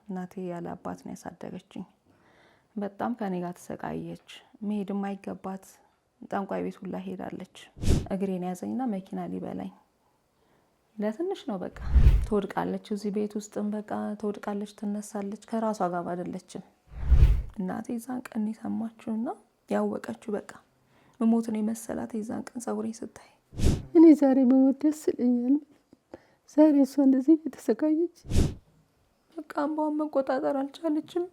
እናቴ ያለ አባት ነው ያሳደገችኝ። በጣም ከኔ ጋር ተሰቃየች። መሄድ የማይገባት ጠንቋይ ቤት ሁላ ሄዳለች። እግሬን ያዘኝና መኪና ሊበላኝ ለትንሽ ነው በቃ ትወድቃለች። እዚህ ቤት ውስጥም በቃ ትወድቃለች፣ ትነሳለች። ከራሷ ጋር አይደለችም። እናቴ ዛን ቀን የሰማችውና ያወቀችው በቃ መሞትን የመሰላት የዛን ቀን ጸጉሬን ስታይ እኔ ዛሬ መሞት ደስ ይለኛል። ዛሬ እሷ እንደዚህ የተሰቃየች በቃ እንባዋን መቆጣጠር አልቻለችም።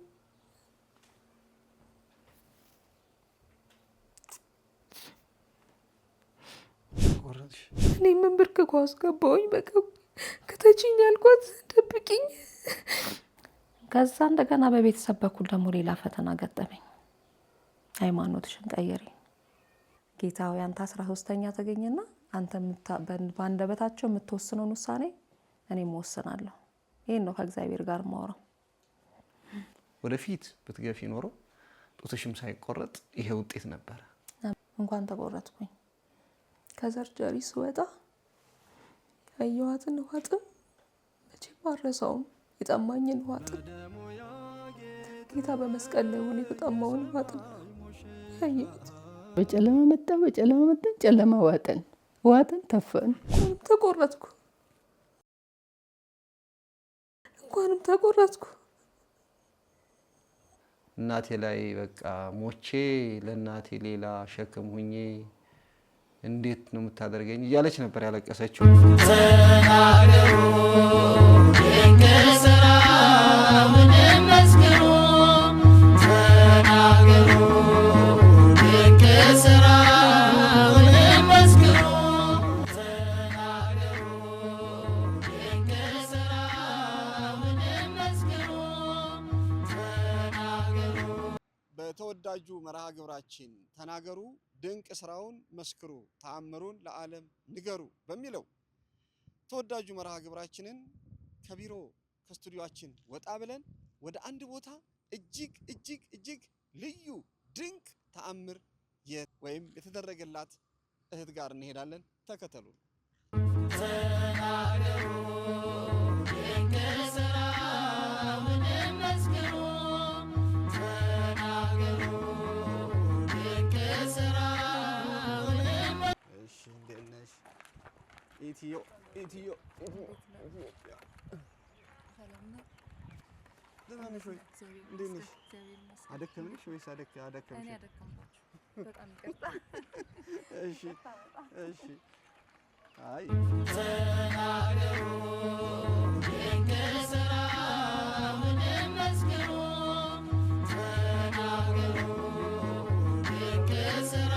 እኔ መንበርከኳ አስገባሁኝ። በቃ ከተችኝ አልኳት ደብቂኝ። ከዛ እንደገና በቤተሰብ በኩል ደግሞ ሌላ ፈተና ገጠመኝ። ሃይማኖትሽን ቀይሪ ጌታ ሆይ አንተ 13ኛ ተገኘና አንተ በአንደበታቸው የምትወስነውን ውሳኔ እኔም እወስናለሁ። ይሄን ነው ከእግዚአብሔር ጋር ማውራው። ወደፊት ብትገፊ ኖሮ ጡትሽም ሳይቆረጥ ይሄ ውጤት ነበር። እንኳን ተቆረጥኩኝ። ከሰርጀሪ ስወጣ ያየኋትን ውሃጥም መቼም አልረሳውም። የጠማኝን ውሃጥም ጌታ በመስቀል ላይ ሆኖ የተጠማውን ውሃጥም ያየሁት። በጨለማ መጣ፣ በጨለማ መጣ፣ ጨለማ ዋጠን ተፈን። እንኳንም ተቆረጥኩ። እናቴ ላይ በቃ ሞቼ ለእናቴ ሌላ ሸክም ሁኜ እንዴት ነው የምታደርገኝ እያለች ነበር ያለቀሰችው። ተናገሩ ድንቅ ስራ ምንም መስክሩ፣ ተናገሩ ድንቅ ስራ ምንም መስክሩ፣ ተናገሩ ድንቅ ስራ ምንም መስክሩ፣ ተናገሩ። በተወዳጁ መርሃ ግብራችን ተናገሩ ድንቅ ስራውን መስክሩ ተአምሩን ለዓለም ንገሩ በሚለው ተወዳጁ መርሃ ግብራችንን ከቢሮ ከስቱዲዮአችን ወጣ ብለን ወደ አንድ ቦታ እጅግ ልዩ ድንቅ ተአምር ወይም የተደረገላት እህት ጋር እንሄዳለን። ተከተሉ። ተናገሩ ድንቅ ስራ ምንም መስክሩ፣ ተናገሩ ድንቅ ስራ ምንም። እሺ እንዴት ነሽ? ኢትዮ ደህና ነሽ ወይ? እንዴት ነሽ? አደከምንሽ ወይስ አደከምሽ? በጣም ይቅርታ። እሺ አይ ተናገሩ ድንቅ ስራ ምንም መስክሩ፣ ተናገሩ ድንቅ ስራ።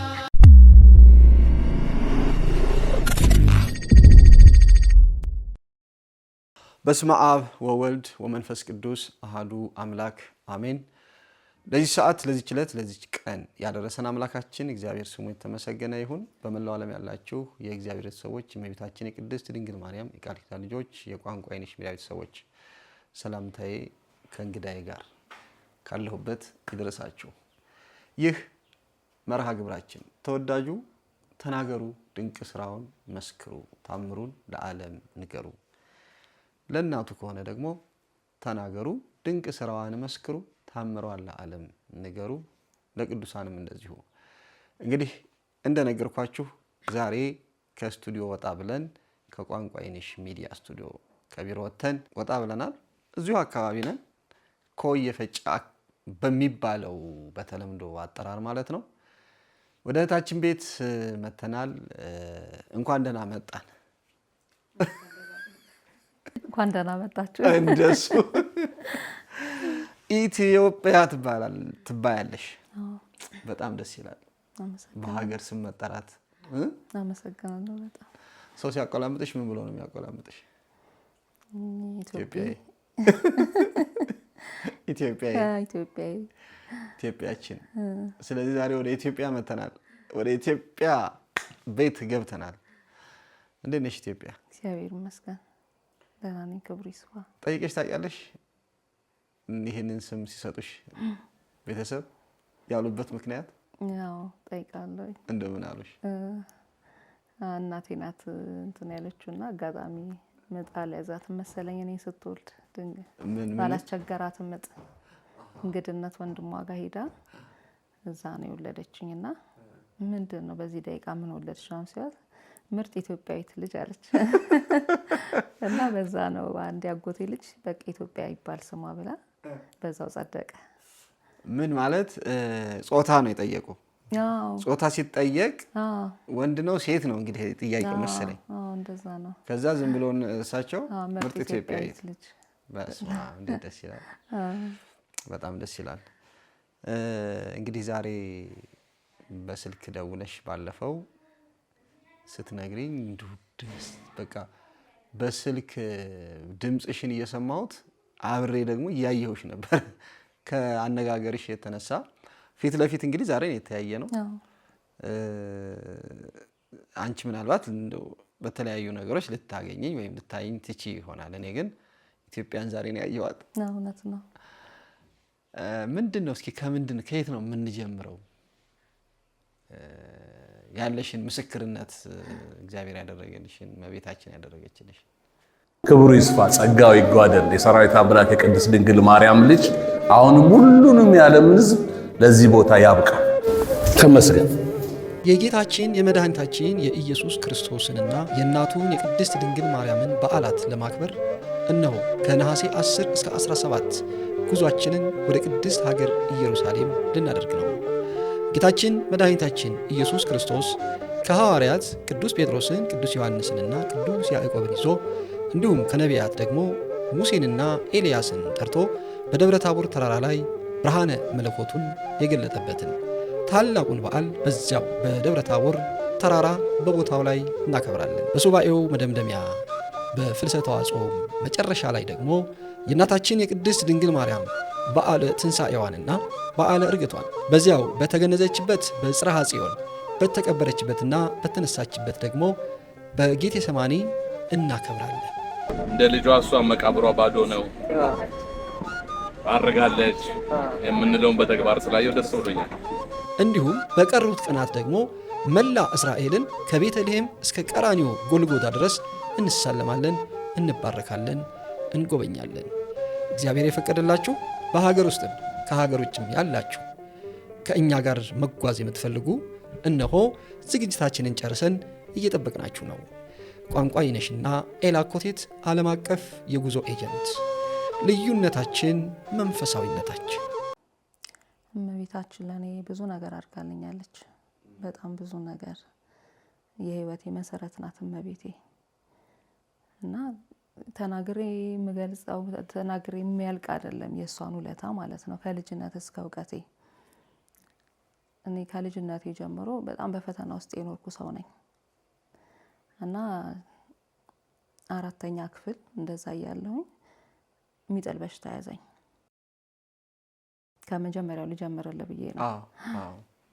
በስመ አብ ወወልድ ወመንፈስ ቅዱስ አሃዱ አምላክ አሜን። ለዚህ ሰዓት ለዚህ ዕለት ለዚህ ቀን ያደረሰን አምላካችን እግዚአብሔር ስሙ የተመሰገነ ይሁን። በመላው ዓለም ያላችሁ የእግዚአብሔር ሰዎች፣ የእመቤታችን የቅድስት ድንግል ማርያም የቃል ኪዳን ልጆች፣ የቋንቋ አይነሽ ሚዲያ ሰዎች ሰላምታዬ ከእንግዳዬ ጋር ካለሁበት ይድረሳችሁ። ይህ መርሃ ግብራችን ተወዳጁ ተናገሩ ድንቅ ስራውን መስክሩ ተአምሩን ለዓለም ንገሩ፣ ለእናቱ ከሆነ ደግሞ ተናገሩ ድንቅ ስራዋን መስክሩ ተአምሯን ለዓለም ንገሩ፣ ለቅዱሳንም እንደዚሁ። እንግዲህ እንደነገርኳችሁ ዛሬ ከስቱዲዮ ወጣ ብለን ከቋንቋ አይነሽ ሚዲያ ስቱዲዮ ከቢሮ ወጥተን ወጣ ብለናል። እዚሁ አካባቢ ነን። ኮየ ፈጫ በሚባለው በተለምዶ አጠራር ማለት ነው። ወደ እህታችን ቤት መተናል። እንኳን ደህና መጣን። እንኳን ደህና መጣችሁ። እንደሱ ኢትዮጵያ ትባያለሽ። በጣም ደስ ይላል። በሀገር ስም መጠራት። አመሰግናለሁ በጣም። ሰው ሲያቆላምጥሽ ምን ብሎ ነው የሚያቆላምጥሽ? ኢትዮጵያዊ ኢትዮጵያችን። ስለዚህ ዛሬ ወደ ኢትዮጵያ መተናል። ወደ ኢትዮጵያ ቤት ገብተናል። እንዴት ነሽ ኢትዮጵያ? እግዚአብሔር ይመስገን ደህና ነኝ። ክብሩ ይስፋ። ጠይቀሽ ታውቂያለሽ? ይሄንን ስም ሲሰጡሽ ቤተሰብ ያሉበት ምክንያት? ያው ጠይቃለሁ። እንደምን አሉሽ? እናቴ ናት እንትን ያለችውና አጋጣሚ ምጥ አልያዛትም መሰለኝ እኔ ስትወልድ ምን አላስቸገራትም። ምጥ እንግድነት ወንድሟ ጋር ሄዳ እዛ ነው የወለደችኝና ምንድን ነው በዚህ ደቂቃ ምን ወለድሽ ነው ሲያት ምርጥ ኢትዮጵያዊት ልጅ አለች። እና በዛ ነው አንድ ያጎቴ ልጅ በቃ ኢትዮጵያ ይባል ስሟ ብላ በዛው ጸደቀ። ምን ማለት ጾታ ነው የጠየቁ? ጾታ ሲጠየቅ ወንድ ነው ሴት ነው እንግዲህ ጥያቄው መሰለኝ። እንደዛ ነው። ከዛ ዝም ብሎ እሳቸው ምርጥ ኢትዮጵያዊት ልጅ። በስመ አብ እንዴት ደስ ይላል። በጣም ደስ ይላል። እንግዲህ ዛሬ በስልክ ደውለሽ ባለፈው ስትነግሪኝ እንዲሁ በቃ በስልክ ድምፅሽን እየሰማሁት አብሬ ደግሞ እያየሁሽ ነበር ከአነጋገርሽ የተነሳ። ፊት ለፊት እንግዲህ ዛሬ ነው የተያየ ነው። አንቺ ምናልባት በተለያዩ ነገሮች ልታገኘኝ ወይም ልታይኝ ትቺ ይሆናል። እኔ ግን ኢትዮጵያን ዛሬ ነው ያየኋት። እውነት ነው። ምንድን ነው እስኪ ከየት ነው የምንጀምረው? ያለሽን ምስክርነት እግዚአብሔር ያደረገልሽን እመቤታችን ያደረገችልሽ። ክብሩ ይስፋ ጸጋው ይጓደል የሰራዊት አምላክ የቅድስት ድንግል ማርያም ልጅ አሁንም ሁሉንም የዓለም ሕዝብ ለዚህ ቦታ ያብቃ። ተመስገን። የጌታችን የመድኃኒታችን የኢየሱስ ክርስቶስንና የእናቱን የቅድስት ድንግል ማርያምን በዓላት ለማክበር እነሆ ከነሐሴ 10 እስከ 17 ጉዟችንን ወደ ቅድስት ሀገር ኢየሩሳሌም ልናደርግ ነው። ጌታችን መድኃኒታችን ኢየሱስ ክርስቶስ ከሐዋርያት ቅዱስ ጴጥሮስን፣ ቅዱስ ዮሐንስንና ቅዱስ ያዕቆብን ይዞ እንዲሁም ከነቢያት ደግሞ ሙሴንና ኤልያስን ጠርቶ በደብረ ታቦር ተራራ ላይ ብርሃነ መለኮቱን የገለጠበትን ታላቁን በዓል በዚያው በደብረ ታቦር ተራራ በቦታው ላይ እናከብራለን። በሱባኤው መደምደሚያ በፍልሰቷ ጾም መጨረሻ ላይ ደግሞ የእናታችን የቅድስት ድንግል ማርያም በዓለ ትንሣኤዋንና በዓለ ዕርገቷን በዚያው በተገነዘችበት በጽርሐ ጽዮን በተቀበረችበትና በተነሳችበት ደግሞ በጌቴሰማኒ እናከብራለን። እንደ ልጇ እሷ መቃብሯ ባዶ ነው አረጋለች የምንለውን በተግባር ስላየው ደስ ብሎኛል። እንዲሁም በቀሩት ቀናት ደግሞ መላ እስራኤልን ከቤተልሔም እስከ ቀራኒዮ ጎልጎታ ድረስ እንሳለማለን፣ እንባረካለን፣ እንጎበኛለን። እግዚአብሔር የፈቀደላችሁ በሀገር ውስጥም ከሀገር ውጭም ያላችሁ ከእኛ ጋር መጓዝ የምትፈልጉ እነሆ ዝግጅታችንን ጨርሰን እየጠበቅናችሁ ነው። ቋንቋ ይነሽና ኤላ ኮቴት ዓለም አቀፍ የጉዞ ኤጀንት። ልዩነታችን መንፈሳዊነታችን። እመቤታችን ለእኔ ብዙ ነገር አድርጋልኛለች። በጣም ብዙ ነገር። የህይወቴ መሰረት ናት እመቤቴ እና ተናግሬ የምገልጸው ተናግሬ የሚያልቅ አይደለም የእሷን ውለታ ማለት ነው። ከልጅነት እስከ እውቀቴ እኔ ከልጅነቴ ጀምሮ በጣም በፈተና ውስጥ የኖርኩ ሰው ነኝ እና 4ኛ ክፍል እንደዛ እያለሁኝ የሚጥል በሽታ ያዘኝ። ከመጀመሪያው ልጀምርልህ ብዬ ነው።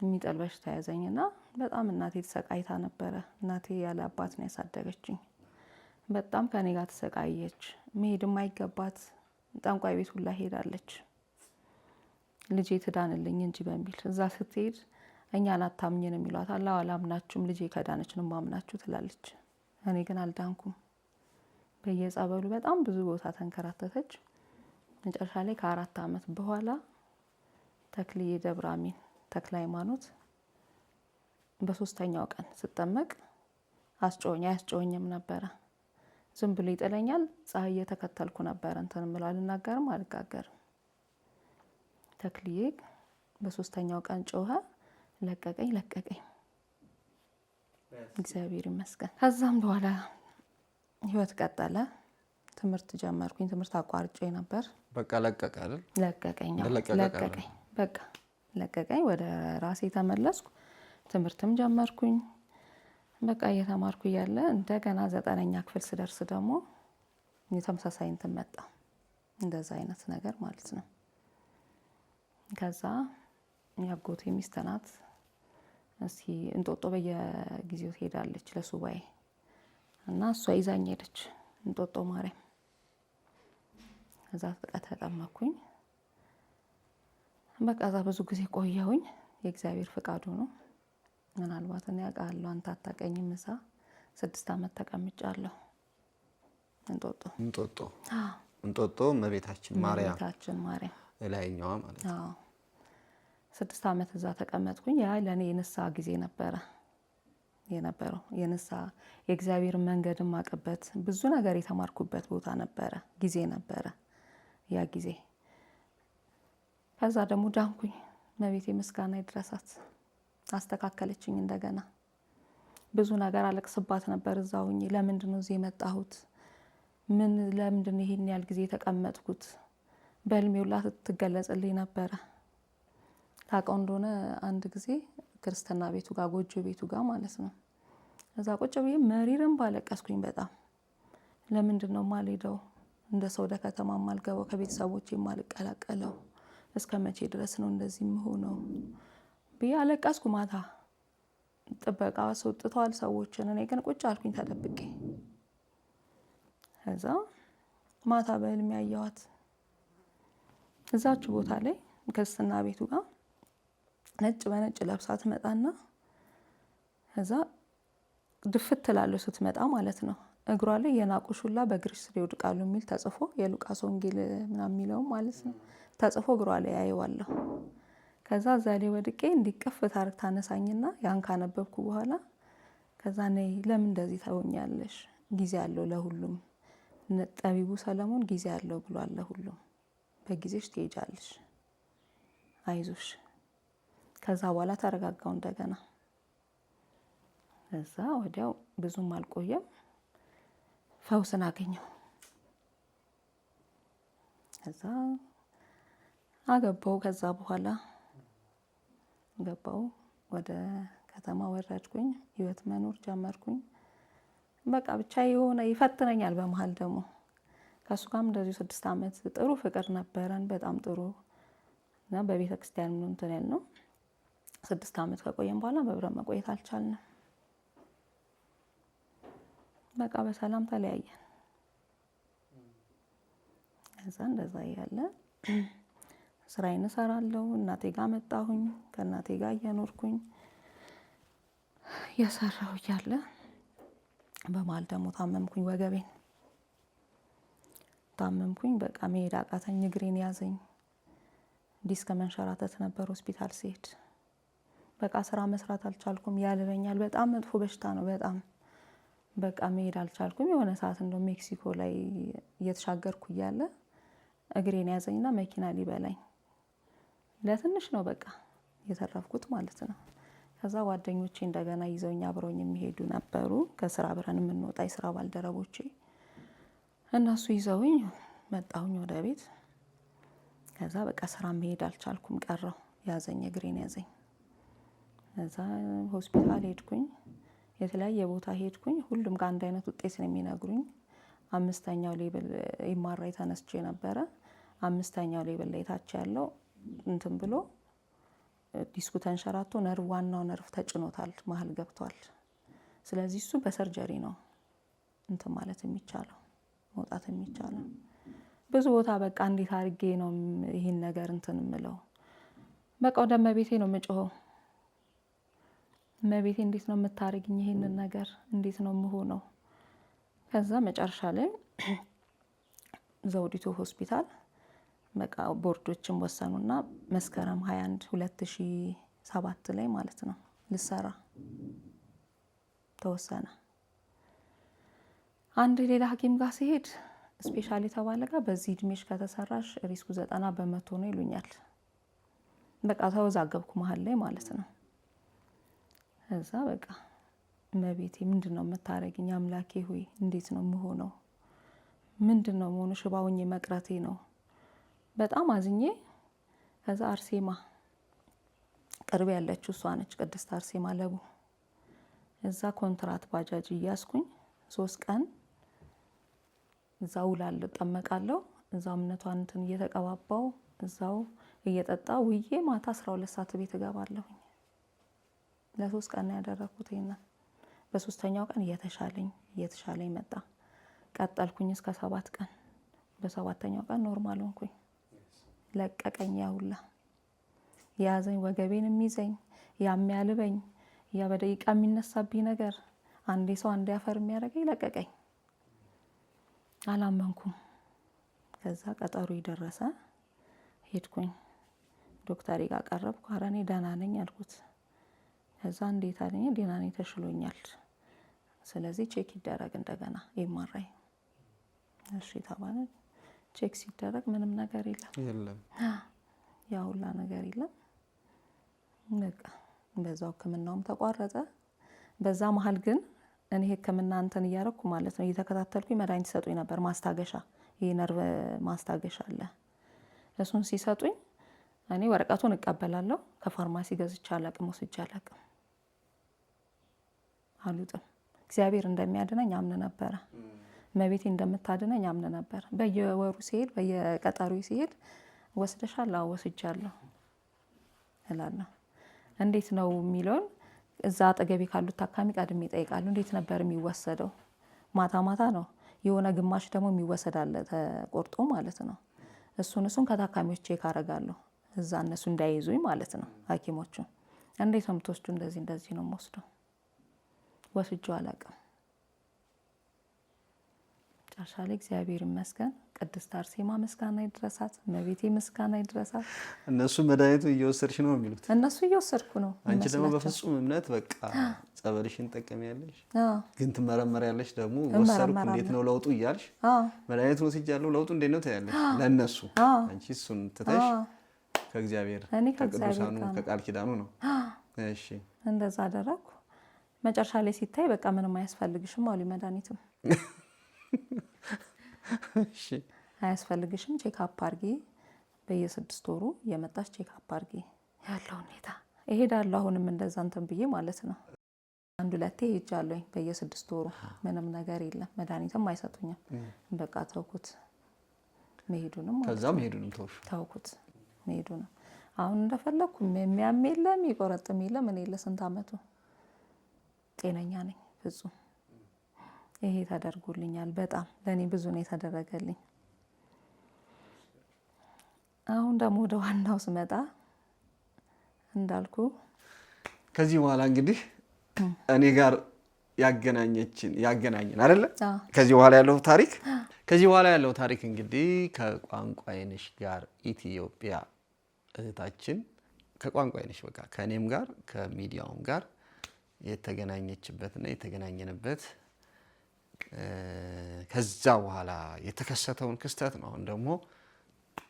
የሚጥል በሽታ ያዘኝና በጣም እናቴ ተሰቃይታ ነበረ። እናቴ ያለ አባት ነው ያሳደገችኝ። በጣም ከኔ ጋር ተሰቃየች። መሄድ የማይገባት ጠንቋይ ቤት ሁላ ሄዳለች። ልጄ ትዳንልኝ እንጂ በሚል እዛ ስትሄድ እኛን አታምኝንም ይሏታል። አላምናችሁም ልጄ ከዳነች ነው ማምናችሁ ትላለች። እኔ ግን አልዳንኩም። በየጸበሉ በጣም ብዙ ቦታ ተንከራተተች። መጨረሻ ላይ ከ4 ዓመት በኋላ ተክልዬ ደብረ አሚን ተክለ ሃይማኖት በ3ኛው ቀን ስጠመቅ አያስጮኸኝም ነበረ። ዝም ብሎ ይጥለኛል። ፀሐይ እየተከተልኩ ነበር እንትን ምለው አልናገርም አልጋገርም። ተክልዬ በ3ኛው ቀን ጮኸ። ለቀቀኝ። እግዚአብሔር ይመስገን። ከዛም በኋላ ህይወት ቀጠለ። ትምህርት ጀመርኩኝ። ትምህርት አቋርጬ ነበር። በቃ ለቀቀ አይደል? ለቀቀኝ። በቃ ለቀቀኝ። ወደ ራሴ ተመለስኩ። ትምህርትም ጀመርኩኝ። በቃ እየተማርኩ እያለ እንደገና 9ኛ ክፍል ስደርስ ደግሞ የተመሳሳይ እንትን መጣ። እንደዛ አይነት ነገር ማለት ነው። ከዛ ያጎቴ ሚስት ናት። እስኪ እንጦጦ በየጊዜው ትሄዳለች ለሱባኤ እና እሷ ይዛኝ ሄደች እንጦጦ ማርያም። ከዛ ተጠመኩኝ። በቃ እዛ ብዙ ጊዜ ቆየሁኝ። የእግዚአብሔር ፍቃዱ ነው። ምናልባት እኔ አውቃለሁ አንተ አታውቀኝም። እዛ 6 ዓመት ተቀምጫለሁ እንጦጦ። እንጦጦ እመቤታችን ማርያም ላይኛዋ ማለት ነው። 6 ዓመት እዛ ተቀመጥኩኝ። ያ ለኔ የንስሐ ጊዜ ነበረ የነበረው። የንስሐ የእግዚአብሔር መንገድ ማቀበት ብዙ ነገር የተማርኩበት ቦታ ነበረ፣ ጊዜ ነበረ ያ ጊዜ። ከዛ ደግሞ ዳንኩኝ። እመቤቴ ምስጋና ይድረሳት፣ አስተካከለችኝ እንደገና። ብዙ ነገር አለቅስባት ነበር እዛውኝ። ለምንድን ነው እዚህ የመጣሁት? ለምንድን ነው ይሄን ያህል ጊዜ የተቀመጥኩት? በህልሜ ሁላ ትገለጽልኝ ነበረ። ታውቀው እንደሆነ አንድ ጊዜ ክርስትና ቤቱ ጋር ጎጆ ቤቱ ጋር ማለት ነው፣ እዛ ቁጭ ብዬ መሪርም ባለቀስኩኝ በጣም። ለምንድን ነው የማልሄደው? እንደ ሰው ወደ ከተማ የማልገባው? ከቤተሰቦቼ የማልቀላቀለው? እስከ መቼ ድረስ ነው እንደዚህ የምሆነው ብዬ አለቀስኩ። ማታ ጥበቃ አስወጥተዋል ሰዎችን። እኔ ግን ቁጭ አልኩኝ ተደብቄ። ከዛ ማታ በህልሜ ያየኋት እዛች ቦታ ላይ ክርስትና ቤቱ ጋር ነጭ በነጭ ለብሳ ትመጣና ከዛ ድፍት ትላለች ስትመጣ ማለት ነው። እግሯ ላይ የናቁሽ ሁላ በእግርሽ ስር ይወድቃሉ የሚል ተጽፎ የሉቃስ ወንጌል ምናምን የሚለው ማለት ነው ተጽፎ እግሯ ላይ አየዋለሁ። ከዛ እዛ ላይ ወድቄ እንዲቀፍ ታርክ ታነሳኝና ያን ካነበብኩ በኋላ ከዛ ነይ ለምን እንደዚህ ታውኛለሽ? ጊዜ አለው ለሁሉም። ጠቢቡ ሰለሞን ጊዜ አለው ብሏል ለሁሉም። በጊዜሽ ትሄጃለሽ፣ አይዞሽ። ከዛ በኋላ ተረጋጋው እንደገና። ከዛ ወዲያው ብዙም አልቆየም ፈውስን አገኘው። ከዛ አገባው። ከዛ በኋላ ገባው ወደ ከተማ ወረድኩኝ። ህይወት መኖር ጀመርኩኝ። በቃ ብቻ የሆነ ይፈትነኛል። በመሀል ደግሞ ከሱ ጋርም እንደዚሁ 6 ዓመት ጥሩ ፍቅር ነበረን፣ በጣም ጥሩ እና በቤተ ክርስቲያን ምን እንትን ያልነው 6 ዓመት ከቆየን በኋላ በብረን መቆየት አልቻልንም። በቃ በሰላም ተለያየን። ከዛ እንደዛ ያለ ስራዬን እሰራለሁ። እናቴ ጋር መጣሁኝ። ከእናቴ ጋር እየኖርኩኝ የሰራሁ እያለ በመሀል ደግሞ ታመምኩኝ። ወገቤን ታመምኩኝ። በቃ መሄድ አቃተኝ። እግሬን ያዘኝ። ዲስክ መንሸራተት ነበር። ሆስፒታል ሲሄድ በቃ ስራ መስራት አልቻልኩም። ያልበኛል። በጣም መጥፎ በሽታ ነው። በጣም በቃ መሄድ አልቻልኩም። የሆነ ሰዓት እንደው ሜክሲኮ ላይ እየተሻገርኩ እያለ እግሬን ያዘኝና መኪና ሊበላኝ። ለትንሽ ነው በቃ የተረፍኩት ማለት ነው። ከዛ ጓደኞቼ እንደገና ይዘውኝ አብረውኝ የሚሄዱ ነበሩ። ከስራ አብረን የምንወጣ የስራ ባልደረቦቼ እነሱ ይዘውኝ መጣሁኝ ወደ ቤት። ከዛ በቃ ስራ መሄድ አልቻልኩም፣ ቀረው። ያዘኝ፣ እግሬን ያዘኝ። ከዛ ሆስፒታል ሄድኩኝ። የተለያየ ቦታ ሄድኩኝ። ሁሉም ጋር አንድ አይነት ውጤት ነው የሚነግሩኝ። 5ኛው ሌብል ኤምአርአይ ተነስቼ ነበረ። 5ኛው ሌብል ላይ ታች ያለው እንትን ብሎ ዲስኩ ተንሸራቶ ነርቭ፣ ዋናው ነርቭ ተጭኖታል፣ መሀል ገብቷል። ስለዚህ እሱ በሰርጀሪ ነው እንትን ማለት የሚቻለው፣ መውጣት የሚቻለው። ብዙ ቦታ በቃ እንዴት አድርጌ ነው ይሄን ነገር እንትን የምለው? በቃ ወደ እመቤቴ ነው የምጮኸው። እመቤቴ እንዴት ነው የምታደርግኝ ይሄንን ነገር? እንዴት ነው የምሆነው? ከዛ መጨረሻ ላይ ዘውዲቱ ሆስፒታል በቃ ቦርዶችም ወሰኑና መስከረም 21 2007 ላይ ማለት ነው ልሰራ ተወሰነ። አንድ ሌላ ሐኪም ጋር ሲሄድ ስፔሻል የተባለ ጋር በዚህ እድሜሽ ከተሰራሽ ሪስኩ 90% ነው ይሉኛል። በቃ ተወዛገብኩ መሀል ላይ ማለት ነው። እዛ በቃ እመቤቴ ምንድነው የምታረግኝ? አምላኬ ሆይ እንዴት ነው የምሆነው? ምንድነው መሆኑ? ሽባውኝ መቅረቴ ነው። በጣም አዝኜ ከዛ አርሴማ ቅርብ ያለችው እሷ ነች፣ ቅድስት አርሴማ ለቡ። እዛ ኮንትራት ባጃጅ እያስኩኝ 3 ቀን እዛው ውላለሁ፣ እጠመቃለሁ። እዛው እምነቷን እንትን እየተቀባባው እዛው እየጠጣ ውዬ ማታ 12 ሰዓት ቤት እገባለሁኝ። ለ3 ቀን ነው ያደረኩት ይሄንን። በ3ኛው ቀን እየተሻለኝ መጣ። ቀጠልኩኝ እስከ 7 ቀን። በ7ኛው ቀን ኖርማል ሆንኩኝ። ለቀቀኝ። ያውላ ያዘኝ፣ ወገቤን የሚይዘኝ ያሚያልበኝ፣ ያ በደቂቃ የሚነሳብኝ ነገር፣ አንዴ ሰው አንዴ አፈር የሚያደርገኝ ለቀቀኝ። አላመንኩም። ከዛ ቀጠሮ ይደረሰ ሄድኩኝ። ዶክተር ጋር ቀረብኩ። ኧረ እኔ ደህና ነኝ አልኩት። ከዛ እንዴት አለኝ? ደህና ነኝ ተሽሎኛል፣ ስለዚህ ቼክ ይደረግ እንደገና ኤምአርአይ። እሺ ተባለ። ቼክ ሲደረግ ምንም ነገር የለም። ያ ሁላ ነገር የለም። በቃ በዛው ህክምናውም ተቋረጠ። በዛ መሀል ግን እኔ ህክምና እንትን እያደረኩ ማለት ነው እየተከታተልኩኝ መድኃኒት ሲሰጡኝ ነበር። ማስታገሻ፣ ይሄ ነርቭ ማስታገሻ አለ። እሱን ሲሰጡኝ እኔ ወረቀቱን እቀበላለሁ። ከፋርማሲ ገዝቼ አላቅም፣ ወስጄ አላቅም፣ አሉጥም። እግዚአብሔር እንደሚያድነኝ አምን ነበረ። እመቤቴ እንደምታድነኝ አምን ነበር። በየወሩ ሲሄድ በየቀጠሮው ሲሄድ ወስደሻል? አዎ ወስጃለሁ እላለሁ። እንዴት ነው የሚለውን እዛ አጠገቤ ካሉት ታካሚ ቀድሜ እጠይቃለሁ። እንዴት ነበር የሚወሰደው? ማታ ማታ ነው የሆነ ግማሽ ደግሞ የሚወሰድ አለ ተቆርጦ ማለት ነው። እሱን ከታካሚዎች ቼክ አደርጋለሁ፣ እዛ እነሱ እንዳይዙኝ ማለት ነው ሐኪሞቹ። እንዴት ነው የምትወስዱ? እንደዚህ ነው የምወስደው። ወስጄው አላውቅም። ጨርሻ ላይ እግዚአብሔር ይመስገን፣ ቅድስት አርሴማ ምስጋና ይድረሳት፣ እመቤቴ ምስጋና ይድረሳት። እነሱ መድኃኒቱ እየወሰድሽ ነው የሚሉት፣ እነሱ እየወሰድኩ ነው። አንቺ ደግሞ በፍጹም እምነት በቃ ጸበልሽን ጠቀሚያለሽ፣ ግን ትመረመሪያለሽ። ደግሞ ወሰድኩ እንዴት ነው ለውጡ እያልሽ መድኃኒቱን ወስጃለሁ ለውጡ እንዴት ነው ትያለሽ ለእነሱ። አንቺ እሱን ትተሽ ከእግዚአብሔር ከቅዱሳኑ ከቃል ኪዳኑ ነው። እሺ እንደዛ አደረኩ። መጨረሻ ላይ ሲታይ በቃ ምንም አያስፈልግሽም አሉ መድኃኒትም። እሺ አያስፈልግሽም፣ ቼክ አፕ አድርጊ፣ በየ6 ወሩ የመጣሽ ቼክ አፕ አድርጊ ያለው ሁኔታ እሄዳለሁ። አሁንም እንደዛ እንትን ብዬ ማለት ነው 1-2 ሄጃለሁኝ በየ6 ወሩ። ምንም ነገር የለም፣ መድኃኒትም አይሰጡኝም። በቃ ተውኩት መሄዱንም። ከዛ መሄዱንም ተውኩት መሄዱንም። አሁን እንደፈለኩ የሚያም የለም ይቆረጥም የለም። እኔ ለስንት አመቱ ጤነኛ ነኝ ፍጹም። ይሄ ተደርጎልኛል። በጣም ለኔ ብዙ ነው የተደረገልኝ። አሁን ደግሞ ወደ ዋናው ስመጣ እንዳልኩ ከዚህ በኋላ እንግዲህ እኔ ጋር ያገናኘን አይደለ? ከዚህ በኋላ ያለው ታሪክ እንግዲህ ከቋንቋይነሽ ጋር ኢትዮጵያ እህታችን ከቋንቋይነሽ በቃ ከኔም ጋር ከሚዲያውም ጋር የተገናኘችበትና የተገናኘንበት ከዛ በኋላ የተከሰተውን ክስተት ነው አሁን ደግሞ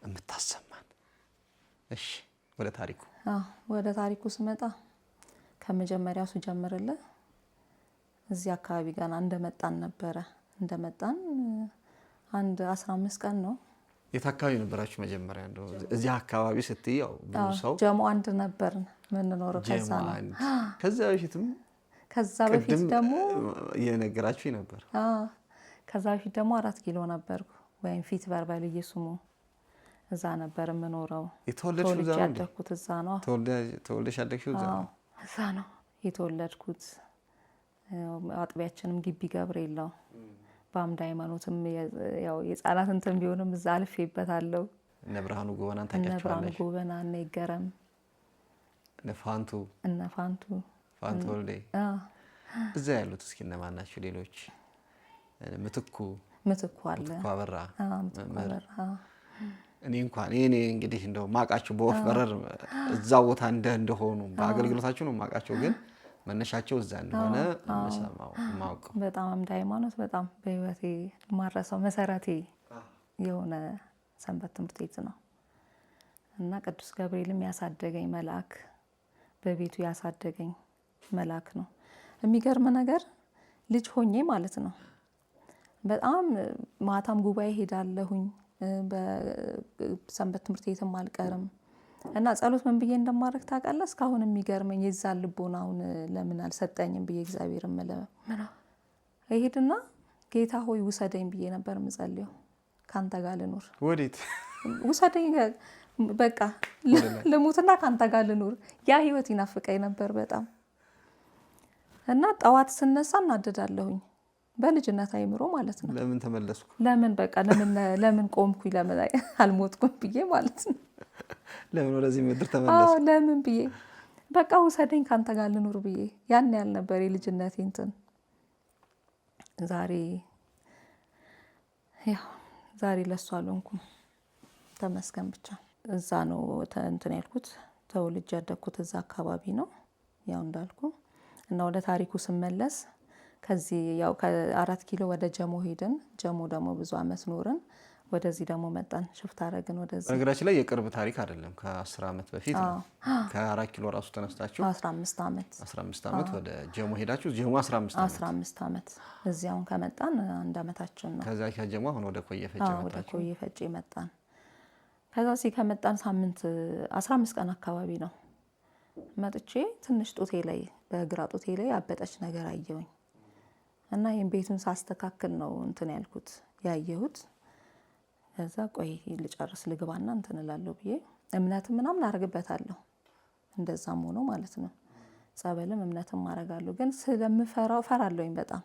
የምታሰማን። እሺ ወደ ታሪኩ ስመጣ ከመጀመሪያው ስጀምርልህ እዚህ አካባቢ ጋር እንደመጣን ነበረ። እንደመጣን አንድ 15 ቀን ነው። የት አካባቢ ነበራችሁ መጀመሪያ? እንደው እዚህ አካባቢ ስትይ ያው ብዙ ሰው ጀሞ አንድ ነበርን የምንኖረው። ከዛ በፊት ደግሞ እየነገራችሁ ነበር። ከዛ በፊት ደግሞ 4 ኪሎ ነበርኩ፣ ወይም ፊት በርበል እየሱሙ እዛ ነበር የምኖረው። የተወለድኩት ያደግኩት እዛ ነው። ተወልደሽ ያደግሽው እዛ ነው የተወለድኩት። አጥቢያችንም ግቢ ገብርኤል ነው። በአምድ ሃይማኖትም ያው የጻላት እንትን ቢሆንም እዛ አልፌበታለሁ። እነ ብርሃኑ ጎበናን ታውቂያቸዋለሽ? እነ ብርሃኑ ጎበና፣ እነ ይገረም፣ እነ ፋንቱ ወልዴ እዛ ያሉት እስኪ እነማን ናቸው? ሌሎች ምትኩ አለ፣ ምትኩ አበራ። እኔ እንግዲህ እንደው ማቃቸው በወፍ በረር እዛ ቦታ እንደሆኑ በአገልግሎታቸው ነው ማቃቸው፣ ግን መነሻቸው እዛ እንደሆነ ማውቀው። በጣም አምድ ሃይማኖት በጣም በህይወቴ ማረሰው መሰረቴ የሆነ ሰንበት ትምህርት ቤት ነው እና ቅዱስ ገብርኤልም ያሳደገኝ መልአክ፣ በቤቱ ያሳደገኝ መልአክ ነው። የሚገርም ነገር ልጅ ሆኜ ማለት ነው በጣም ማታም ጉባኤ ሄዳለሁኝ፣ በሰንበት ትምህርት ቤትም አልቀርም እና ጸሎት ምን ብዬ እንደማደርግ ታውቃለህ? እስካሁን የሚገርመኝ የዛን ልቦናውን ለምን አልሰጠኝም ብዬ እግዚአብሔር እሄድና ጌታ ሆይ ውሰደኝ ብዬ ነበር የምጸልየው። ካንተ ጋር ልኑር። ወዴት ውሰደኝ? በቃ ልሙትና ካንተ ጋር ልኑር። ያ ህይወት ይናፍቀኝ ነበር በጣም እና ጠዋት ስነሳ እናደዳለሁኝ በልጅነት አይምሮ ማለት ነው። ለምን ተመለስኩ? ለምን ቆምኩኝ? ለምን አልሞትኩም ብዬ ማለት ነው። ለምን ወደዚህ ምድር ተመለስኩ? ለምን ብዬ በቃ ውሰደኝ ካንተ ጋር ልኑር ብዬ ያን ያህል ነበር የልጅነቴ እንትን። ዛሬ ያው ዛሬ ለሱ አልሆንኩም። ተመስገን ብቻ። እዛ ነው እንትን ያልኩት፣ ተወልጄ ያደግኩት እዛ አካባቢ ነው ያው እንዳልኩ እና ወደ ታሪኩ ስመለስ ከዚህ ያው ከ4 ኪሎ ወደ ጀሞ ሄድን። ጀሞ ደግሞ ብዙ አመት ኖርን። ወደዚህ ደግሞ መጣን፣ ሽፍት አደረግን ወደዚህ። በነገራችን ላይ የቅርብ ታሪክ አይደለም፣ ከ10 አመት በፊት ነው። ከ4 ኪሎ ራሱ ተነስታችሁ 15 አመት ወደ ጀሞ ሄዳችሁ። ጀሞ 15 አመት እዚህ አሁን ከመጣን 1 አመታችን ነው። ከዛ ከጀሞ አሁን ወደ ኮየ ፈጬ መጣችሁ። ወደ ኮየ ፈጬ መጣን። ከዛ ከመጣን ሳምንት 15 ቀን አካባቢ ነው መጥቼ ትንሽ ጡቴ ላይ በግራ ጡቴ ላይ ያበጠች ነገር አየሁኝ እና ይሄን ቤቱን ሳስተካክል ነው እንትን ያልኩት ያየሁት። ከዛ ቆይ ልጨርስ ልግባና እንትን እላለሁ ብዬ እምነት ምናምን አረግበታለሁ። እንደዛም ሆኖ ማለት ነው ጸበልም እምነትም አረጋለሁ። ግን ፈራለሁኝ በጣም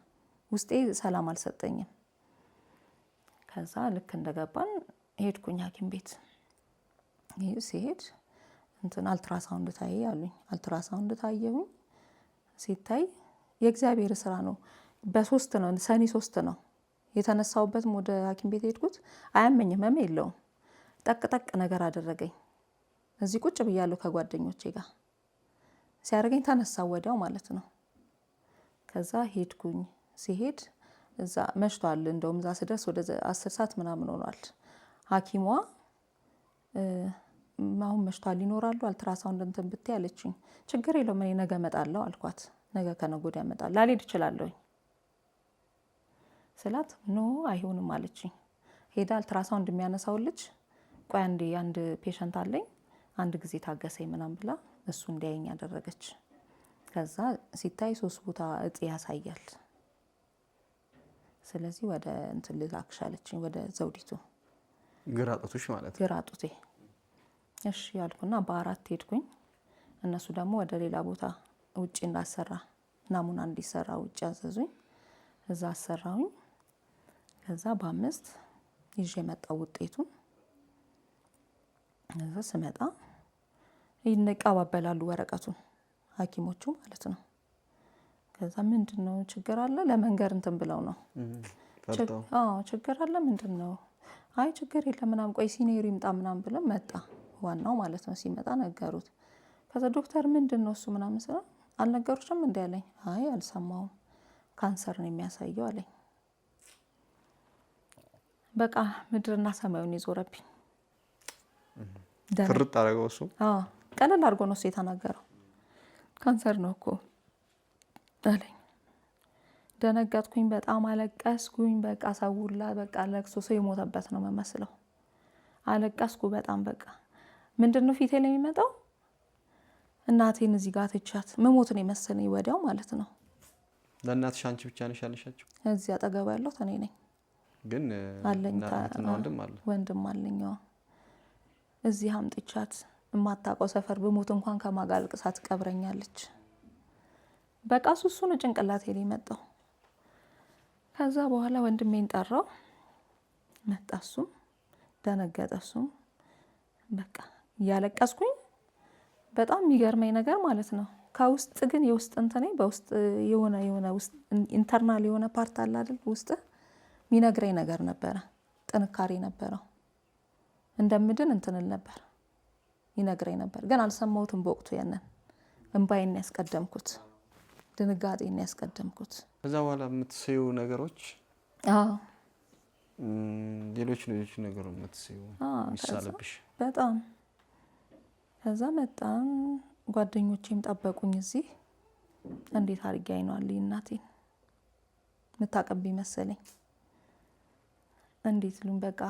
ውስጤ ሰላም አልሰጠኝም። ከዛ ልክ እንደገባን ሄድኩኝ ሐኪም ቤት። ሲሄድ እንትን አልትራሳውንድ ታይ አሉኝ። አልትራሳውንድ ታየሁኝ። ሲታይ የእግዚአብሔር ስራ ነው። በ3 ነው ሰኔ 3 ነው የተነሳውበትም ወደ ሐኪም ቤት ሄድኩት። አያመኝም፣ ህመም የለውም። ጠቅ ነገር አደረገኝ። እዚህ ቁጭ ብያለሁ ከጓደኞቼ ጋር ሲያደርገኝ ተነሳው ወዲያው ማለት ነው። ከዛ ሄድኩኝ። ሲሄድ እዛ መሽቷል። እንደውም እዛ ስደርስ ወደ 10 ሰዓት ምናምን ሆኗል። ሐኪሟ አሁን መሽቷል ይኖራሉ አልትራሳውንድ እንትን ብትይ አለችኝ። ችግር የለውም እኔ ነገ እመጣለሁ አልኳት። ነገ ከነገ ወዲያ እመጣለሁ ላልሄድ እችላለሁ ስላት ኖ አይሆንም አለችኝ። ሄዳ አልትራሳውንድ የሚያነሳው ልጅ ቆይ አንድ ፔሸንት አለኝ 1 ጊዜ ታገሰኝ ምናምን ብላ እሱ እንዲያየኝ ያደረገች። ከዛ ሲታይ 3 ቦታ እጢ ያሳያል። ስለዚህ ወደ እንትን ልላክሽ አለችኝ፣ ወደ ዘውዲቱ ግራ ጡትሽ ማለት ነው። ግራ ጡቴ እሺ ያልኩና በ4 ሄድኩኝ። እነሱ ደግሞ ወደ ሌላ ቦታ ውጪ እንዳሰራ ናሙና እንዲሰራ ውጪ አዘዙኝ። እዛ አሰራሁኝ። ከዛ በ5 ይዤ መጣው ውጤቱን። እዛ ስመጣ ይነቃባበላሉ ወረቀቱን ሐኪሞቹ ማለት ነው። ከዛ ምንድነው ችግር አለ ለመንገር እንትን ብለው ነው ችግር አለ ምንድነው? አይ ችግር የለም ምናምን ቆይ ሲኒየር ይምጣ ምናምን ብለው መጣ ዋናው ማለት ነው። ሲመጣ ነገሩት። ከዛ ዶክተር ምንድነው እሱ ምናምን ስለ አልነገሩሽም እንዴ አለኝ። አይ አልሰማውም ካንሰር ነው የሚያሳየው አለኝ። በቃ ምድርና ሰማዩን ይዞረብኝ። ፍርጥ አደረገው እሱ። ቀለል አድርጎ ነው እሱ የተናገረው። ካንሰር ነው እኮ አለኝ። ደነገጥኩኝ፣ በጣም አለቀስኩኝ። በቃ ሰውላ በቃ ለቅሶ ሰው የሞተበት ነው መመስለው። አለቀስኩ በጣም በቃ ምንድነው ፊቴ ላይ የሚመጣው እናቴን እዚህ ጋር ትቻት መሞት ነው የመሰለኝ ወዲያው ማለት ነው። ለእናትሽ አንቺ ብቻ ነሽ ያለሻቸው? እዚህ አጠገብ ያለው እኔ ነኝ። ግን እናትና ወንድም አለኝ። እዚህ አምጥቻት የማታውቀው ሰፈር ብሞት እንኳን ከማጋልቅሳት ቀብረኛለች። በቃ እሱ ነው ጭንቅላቴ ላይ መጣው። ከዛ በኋላ ወንድሜን ጠራው። መጣ። እሱም ደነገጠ። እሱም በቃ እያለቀስኩኝ በጣም የሚገርመኝ ነገር ማለት ነው ከውስጥ ግን የውስጥ እንትኔ በውስጥ የሆነ ውስጥ ኢንተርናል የሆነ ፓርት አለ አይደል ውስጥ የሚነግረኝ ነገር ነበረ። ጥንካሬ ነበረው። እንደምድን እንትንል ነበር ይነግረኝ ነበር። ግን አልሰማሁትም በወቅቱ። ያንን እንባዬን ያስቀደምኩት፣ ድንጋጤን ያስቀደምኩት። ከዛ በኋላ የምትሰዩ ነገሮች ሌሎች ነገሮች የምትሰዩ ይሳለብሽ በጣም። ከዛ መጣን። ጓደኞቼም ጠበቁኝ እዚህ። እንዴት አድርጌ አይኗል እናቴን የምታቀብኝ መሰለኝ። እንዴት ሉን በቃ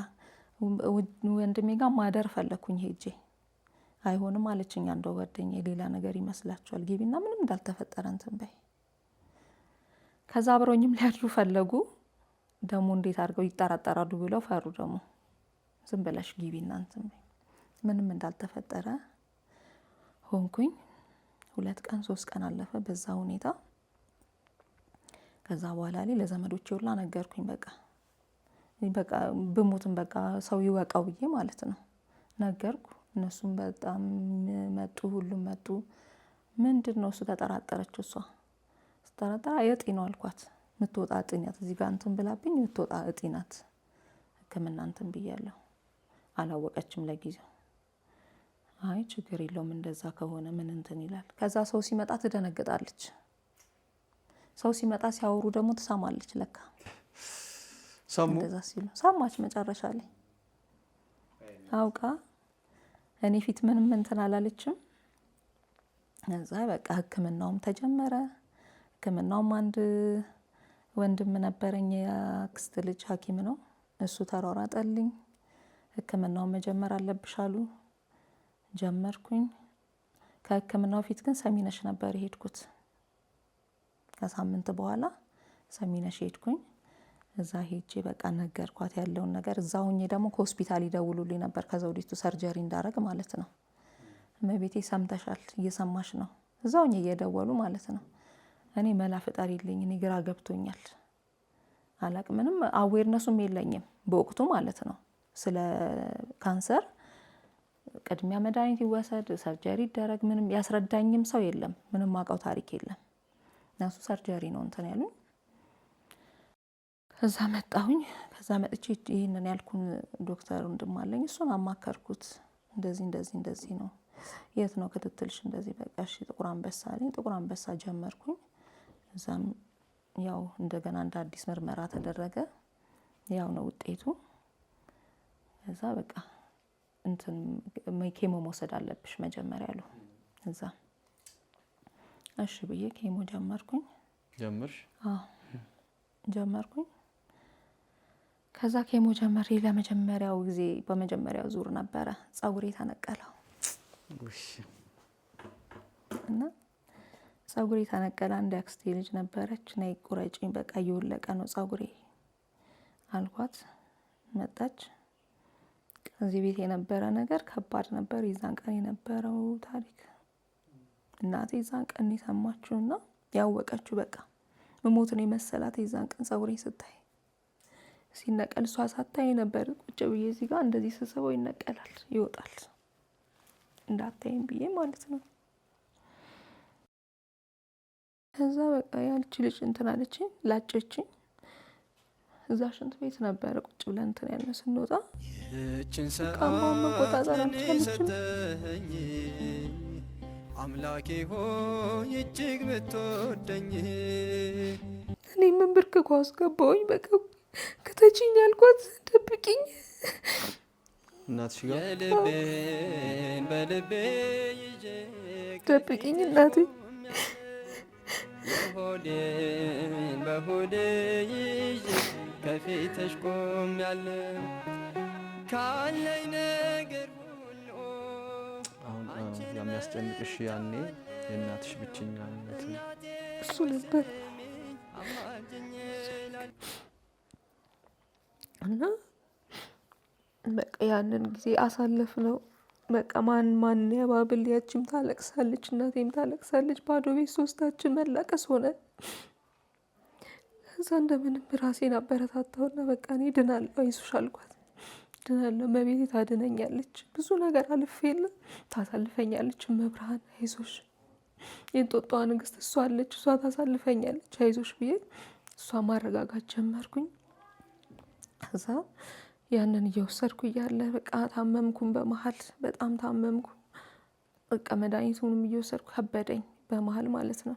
ወንድሜ ጋር ማደር ፈለኩኝ ሄጄ። አይሆንም አለችኝ አንዷ ጓደኛዬ። ሌላ ነገር ይመስላችኋል ግቢና ምንም እንዳልተፈጠረ እንትን በይ። ከዛ አብረውኝም ሊያድሩ ፈለጉ። ደግሞ እንዴት አድርገው ይጠራጠራሉ ብለው ፈሩ። ደግሞ ዝም ብለሽ ግቢና እንትን በይ። ምንም እንዳልተፈጠረ ሆንኩኝ። 2 ቀን 3 ቀን አለፈ በዛ ሁኔታ። ከዛ በኋላ ላይ ለዘመዶቼ ሁላ ነገርኩኝ። በቃ ብሞትም በቃ ሰው ይወቃው ብዬ ማለት ነው ነገርኩ። እነሱም በጣም መጡ፣ ሁሉም መጡ። ምንድነው እሱ ተጠራጠረች። እሷ ስትጠራጠር እጢ ነው አልኳት። የምትወጣ እጢ ናት እዚህ ጋር እንትን ብላብኝ የምትወጣ እጢ ናት። ሕክምና እንትን ብያለሁ። አላወቀችም ለጊዜው። አይ ችግር የለውም እንደዛ ከሆነ ምን እንትን ይላል። ከዛ ሰው ሲመጣ ትደነግጣለች። ሰው ሲመጣ ሲያወሩ ደግሞ ትሰማለች። ለካ ሰሙ እንደዛ ሲሉ ሰማች። መጨረሻ ላይ አውቃ እኔ ፊት ምንም እንትን አላለችም። እዛ በቃ ሕክምናውም ተጀመረ። ሕክምናውም አንድ ወንድም ነበረኝ የአክስት ልጅ ሐኪም ነው። እሱ ተሯሯጠልኝ። ሕክምናውን መጀመር አለብሽ አሉ። ጀመርኩኝ። ከሕክምናው ፊት ግን ሰሚነሽ ነበር የሄድኩት። ከሳምንት በኋላ ሰሚነሽ ሄድኩኝ። እዛ ሄጄ በቃ ነገርኳት ያለውን ነገር። እዛ ሁኜ ደግሞ ከሆስፒታል ይደውሉልኝ ነበር ከዘውዲቱ ሰርጀሪ እንዳረግ ማለት ነው። እመቤቴ ሰምተሻል፣ እየሰማሽ ነው። እዛ ሁኜ እየደወሉ ማለት ነው። እኔ መላ ፍጠሪልኝ፣ እኔ ግራ ገብቶኛል። አላቅ ምንም አዌርነሱም የለኝም በወቅቱ ማለት ነው። ስለ ካንሰር ቅድሚያ መድኃኒት ይወሰድ ሰርጀሪ ይደረግ ምንም ያስረዳኝም ሰው የለም። ምንም አውቀው ታሪክ የለም። እነሱ ሰርጀሪ ነው እንትን ያሉኝ። ከዛ መጣሁኝ። ከዛ መጥቼ ይህንን ያልኩን ዶክተር እንድማለኝ እሱን አማከርኩት። እንደዚህ ነው፣ የት ነው ክትትልሽ? እንደዚህ በቃ እሺ ጥቁር አንበሳ አለኝ። ጥቁር አንበሳ ጀመርኩኝ። እዛም ያው እንደገና እንደ አዲስ ምርመራ ተደረገ። ያው ነው ውጤቱ። እዛ በቃ እንትን ኬሞ መውሰድ አለብሽ መጀመሪያ አሉ። እዛ እሺ ብዬ ኬሞ ጀመርኩኝ። ጀመርሽ? አዎ ጀመርኩኝ። ከዛ ኬሞ ጀመሬ ለመጀመሪያው ጊዜ በመጀመሪያው ዙር ነበረ ጸጉሬ ተነቀለው እና ጸጉሬ ተነቀለ። አንድ አክስቴ ልጅ ነበረች። ነይ ቁረጪኝ፣ በቃ እየወለቀ ነው ጸጉሬ አልኳት። መጣች። እዚህ ቤት የነበረ ነገር ከባድ ነበር። የዛን ቀን የነበረው ታሪክ እናቴ የዛን ቀን የሰማችውና ያወቀችው በቃ መሞት ነው የመሰላት። የዛን ቀን ጸጉሬ ስታይ ሲነቀል እሷ ሳታይ ነበር ቁጭ ብዬ እዚህ ጋር እንደዚህ ስስበው ይነቀላል ይወጣል እንዳታይም ብዬ ማለት ነው። ከዛ በቃ ያልቺ ልጅ እንትን አለችኝ፣ ላጨችኝ። እዛ ሽንት ቤት ነበረ ቁጭ ብለን እንትን ያለ ስንወጣ ቃማውን መቆጣጠር አልቻለችም። አምላኬ ሆይ እጅግ ብትወደኝ እኔ ምን ብርክኳ አስገባሁኝ። በቃ ከተችኝ ያልኳት ደብቂኝ እናትሽ ጋር የልቤን በልቤ ይዤ ደብቂኝ እናቴ የሆዴን በሆዴ ይዤ ከፊትሽ ቆሜያለሁ ካለኝ ነገር ሁሉ አሁን የሚያስጨንቅሽ ያኔ የእናትሽ ብቸኛነት እሱ ነበር እና በቃ ያንን ጊዜ አሳለፍ ነው። በቃ ማን ያባብል፣ ያችም ታለቅሳለች፣ እናቴም ታለቅሳለች። ባዶ ቤት ሶስታችን መላቀስ ሆነ። ከዛ እንደምንም ራሴን አበረታታውና በቃ እኔ ድናለሁ፣ አይዞሽ አልኳት። ድናለሁ፣ መቤቴ ታድነኛለች፣ ብዙ ነገር አልፌ የለ ታሳልፈኛለች። መብርሃን አይዞሽ፣ የእንጦጧ ንግስት እሷ አለች፣ እሷ ታሳልፈኛለች፣ አይዞሽ ብዬ እሷ ማረጋጋት ጀመርኩኝ። ከዛ ያንን እየወሰድኩ እያለ በቃ ታመምኩም። በመሀል በጣም ታመምኩ። በቃ መድኃኒቱንም እየወሰድኩ ከበደኝ በመሀል ማለት ነው።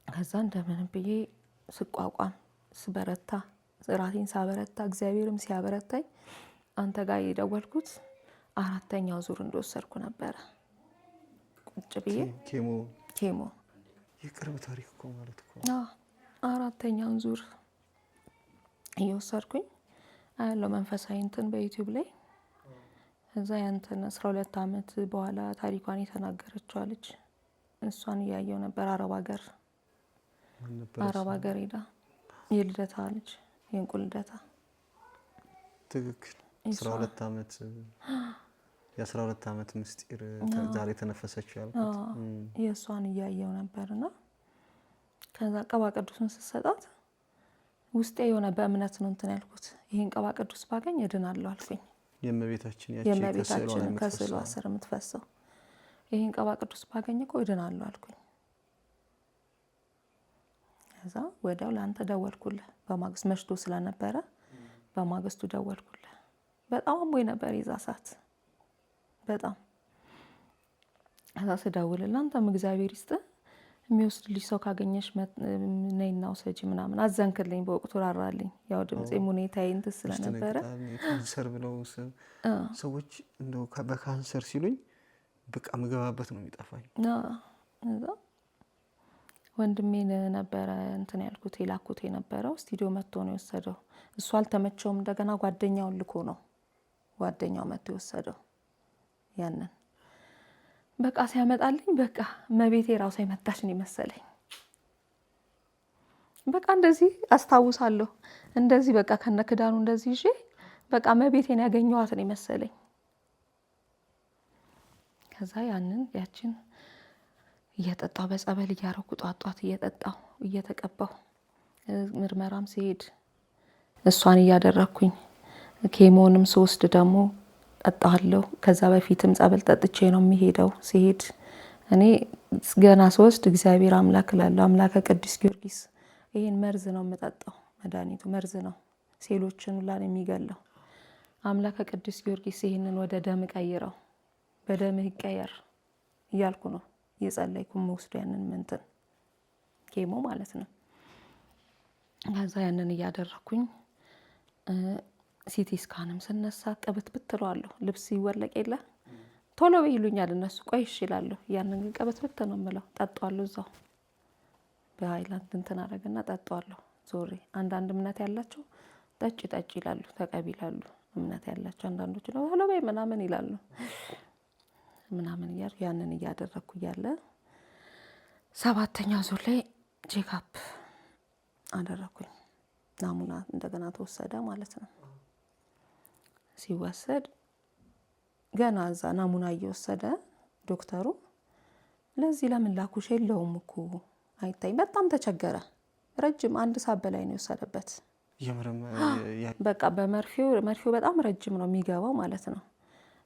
ከዛ እንደምን ብዬ ስቋቋም ስበረታ ራሴን ሳበረታ እግዚአብሔርም ሲያበረታኝ አንተ ጋር የደወልኩት 4ኛው ዙር እንደወሰድኩ ነበረ። ቁጭ ብዬ ኬሞ የቅርብ ታሪክ እኮ ማለት እኮ 4ኛውን ዙር እየወሰድኩኝ ያለው መንፈሳዊ እንትን በዩቲዩብ ላይ እዛ ያንተን 12 ዓመት በኋላ ታሪኳን የተናገረችው ልጅ እሷን እያየው ነበር። አረብ ሀገር ሄዳ የልደታ ልጅ የእንቁ ልደታ ትክክል 12 ዓመት የ12 ዓመት ምስጢር ዛሬ ተነፈሰች ያልኩት የእሷን እያየው ነበርና ከዛ ቀባ ቅዱስን ስትሰጣት ውስጤ የሆነ በእምነት ነው እንትን ያልኩት። ይሄን ቀባ ቅዱስ ባገኝ እድናለሁ አልኩኝ። የእመቤታችን ከስዕሏ ስር የምትፈሰው ይሄን ቀባ ቅዱስ ባገኝ እኮ እድናለሁ አልኩኝ። ከዛ ወዲያው ለአንተ ደወልኩልህ። በማግስት መሽቶ ስለነበረ በማግስቱ ደወልኩልህ። በጣም አሞኝ ነበር የዛ ሰዓት በጣም። ከዛ ስደውልልህ አንተም እግዚአብሔር ይስጥህ የሚወስድልሽ ሰው ካገኘሽ ነይና ውሰጂ ምናምን አዘንክልኝ። በወቅቱ ራራልኝ። ያው ድምፄም ሁኔታዬ እንትን ስለነበረ ካንሰር ብለው ሰዎች እንደው በካንሰር ሲሉኝ በቃ ምገባበት ነው የሚጠፋኝ። ወንድሜን ነበረ እንትን ያልኩት የላኩት የነበረው ስቱዲዮ መጥቶ ነው የወሰደው። እሱ አልተመቸውም። እንደገና ጓደኛውን ልኮ ነው ጓደኛው መጥቶ የወሰደው ያንን። በቃ ሲያመጣልኝ በቃ መቤቴ ራሷ የመታች ነው መሰለኝ። በቃ እንደዚህ አስታውሳለሁ። እንደዚህ በቃ ከነ ክዳኑ እንደዚህ ይዤ በቃ መቤቴን ያገኘኋት ነው መሰለኝ። ከዛ ያችን እየጠጣው በጸበል እያረኩ ጧጧት እየጠጣው እየተቀባው ምርመራም ሲሄድ እሷን እያደረኩኝ ኬሞንም ስወስድ ደግሞ ጠጣለሁ። ከዛ በፊትም ጸበል ጠጥቼ ነው የሚሄደው። ሲሄድ እኔ ገና ስወስድ እግዚአብሔር አምላክ እላለሁ። አምላከ ቅዱስ ጊዮርጊስ ይሄን መርዝ ነው የምጠጣው። መድኃኒቱ መርዝ ነው፣ ሴሎችን ሁላ ነው የሚገለው። አምላከ ቅዱስ ጊዮርጊስ ይሄንን ወደ ደም ቀይረው፣ በደምህ ይቀየር እያልኩ ነው እየጸለይኩ የምወስዱ ያንን እንትን ኬሞ ማለት ነው። ከዛ ያንን እያደረኩኝ ሲቲ ስካንም ስነሳ ቀበት ብትለዋለሁ። ልብስ ይወለቅ የለ ቶሎ ይሉኛል እነሱ። ቆይ እሺ እላለሁ። ያንን ግን ቀበት ብት ነው የምለው። ጠጣዋለሁ እዛው በሃይላንድ እንትን አደረግና ጠጣዋለሁ ዞሬ። አንዳንድ እምነት ያላቸው ጠጭ ጠጭ ይላሉ፣ ተቀቢ ይላሉ። እምነት ያላቸው አንዳንዶች ነው ቶሎ በይ ምናምን ይላሉ ምናምን እያልኩ ያንን እያደረኩ እያለ 7ኛ ዙር ላይ ቼክአፕ አደረኩኝ። ናሙና እንደገና ተወሰደ ማለት ነው። ሲወሰድ ገና እዛ ናሙና እየወሰደ ዶክተሩ ለዚህ ለምን ላኩሽ የለውም እኮ አይታይ። በጣም ተቸገረ። ረጅም 1 ሰዓት በላይ ነው የወሰደበት። በቃ በመርፌው በጣም ረጅም ነው የሚገባው ማለት ነው።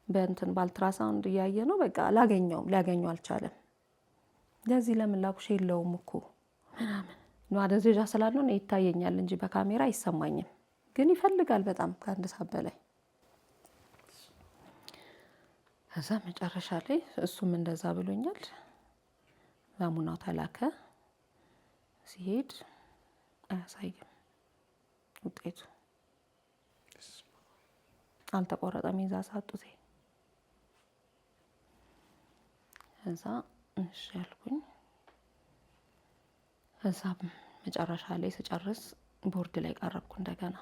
በእንትን ባልትራሳውንድ እያየ ነው በቃ ሊያገኘው አልቻለም። ለዚህ ለምን ላኩሽ የለውም እኮ ምናምን ማደረጃ ስላለው ነው ይታየኛል እንጂ በካሜራ አይሰማኝም። ግን ይፈልጋል በጣም ከ1 ሰዓት በላይ። ከዛ መጨረሻ ላይ እሱም እንደዛ ብሎኛል። ናሙናው ተላከ። ሲሄድ አያሳይም ውጤቱ። አልተቆረጠም የዛ ሰዓት ጡቴ። ከዛ እሺ ያልኩኝ። ከዛ መጨረሻ ላይ ስጨርስ ቦርድ ላይ ቀረብኩ እንደገና።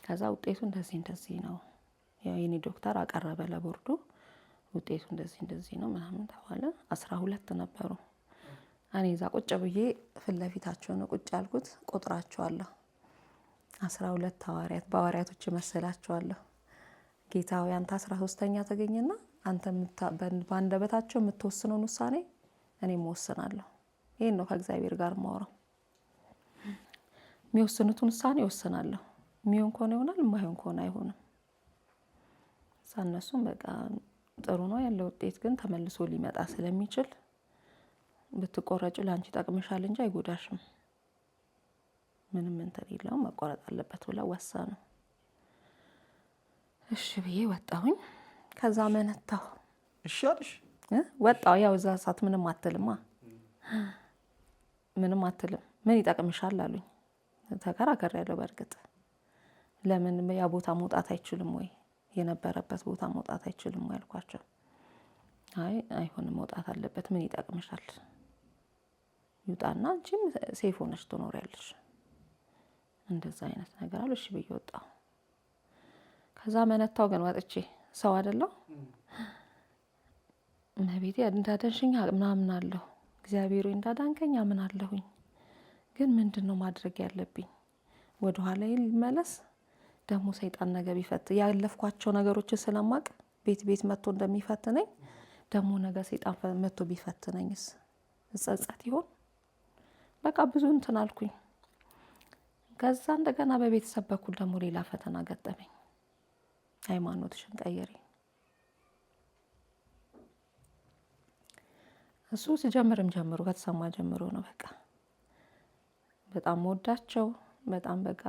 ከዛ ውጤቱ እንደዚህ ነው ያው የኔ ዶክተር አቀረበ ለቦርዱ። ውጤቱ እንደዚህ ነው ምናምን ተባለ። 12 ነበሩ። እኔ እዛ ቁጭ ብዬ ፊት ለፊታቸው ነው ቁጭ ያልኩት። ቁጥራቸዋለሁ 12 ሐዋርያት በሐዋርያቶች መሰላቸዋለሁ። ጌታ ሆይ አንተ 13ኛ ተገኘና አንተ በአንደበታቸው የምትወስነውን ውሳኔ እኔም እወስናለሁ። ይሄን ነው ከእግዚአብሔር ጋር ማውራው። የሚወስኑትን ውሳኔ እወስናለሁ። የሚሆን ከሆነ ይሆናል፣ የማይሆን ከሆነ አይሆንም። ሳነሱም በቃ ጥሩ ነው ያለው ውጤት ግን ተመልሶ ሊመጣ ስለሚችል ብትቆረጭ ላንቺ ጠቅምሻል እንጂ አይጎዳሽም፣ ምንም እንትን የለውም መቆረጥ አለበት ብለው ወሰኑ። እሺ ብዬ ወጣሁኝ። ከዛ መነታሁ። እሺ አልሽ? ወጣሁ። ያው እዛ ሰዓት ምንም አትልም። ምን ይጠቅምሻል አሉኝ። ተከራከሪያለሁ። በእርግጥ ለምን ያ ቦታ መውጣት አይችልም ወይ የነበረበት ቦታ መውጣት አይችልም ወይ አልኳቸው። አይሆንም መውጣት አለበት። ምን ይጠቅምሻል? ይውጣና አንቺም ሴፍ ሆነሽ ትኖሪያለሽ። እንደዛ አይነት ነገር አሉ። እሺ ብዬ ወጣሁ። ከዛ መነታው ግን ወጥቼ ሰው አይደለሁ። መቤቴ እንዳዳንሽኝ ምናምን አለሁ። እግዚአብሔር እንዳዳንከኝ ምን አለሁኝ። ግን ምንድነው ማድረግ ያለብኝ? ወደ ኋላ ልመለስ? ደግሞ ሰይጣን ነገር ቢፈት ያለፍኳቸው ነገሮችን ስለማቅ ቤት መጥቶ እንደሚፈትነኝ ደግሞ ነገር ሰይጣን መጥቶ ቢፈትነኝስ እጸጸት ይሆን? በቃ ብዙ እንትን አልኩኝ። ከዛ እንደገና በቤተሰብ በኩል ደግሞ ሌላ ፈተና ገጠመኝ። ሃይማኖትሽን ቀይሪ። እሱ ሲጀምርም ጀምሮ ከተሰማ ጀምሮ ነው በቃ በጣም ወዳቸው በጣም በቃ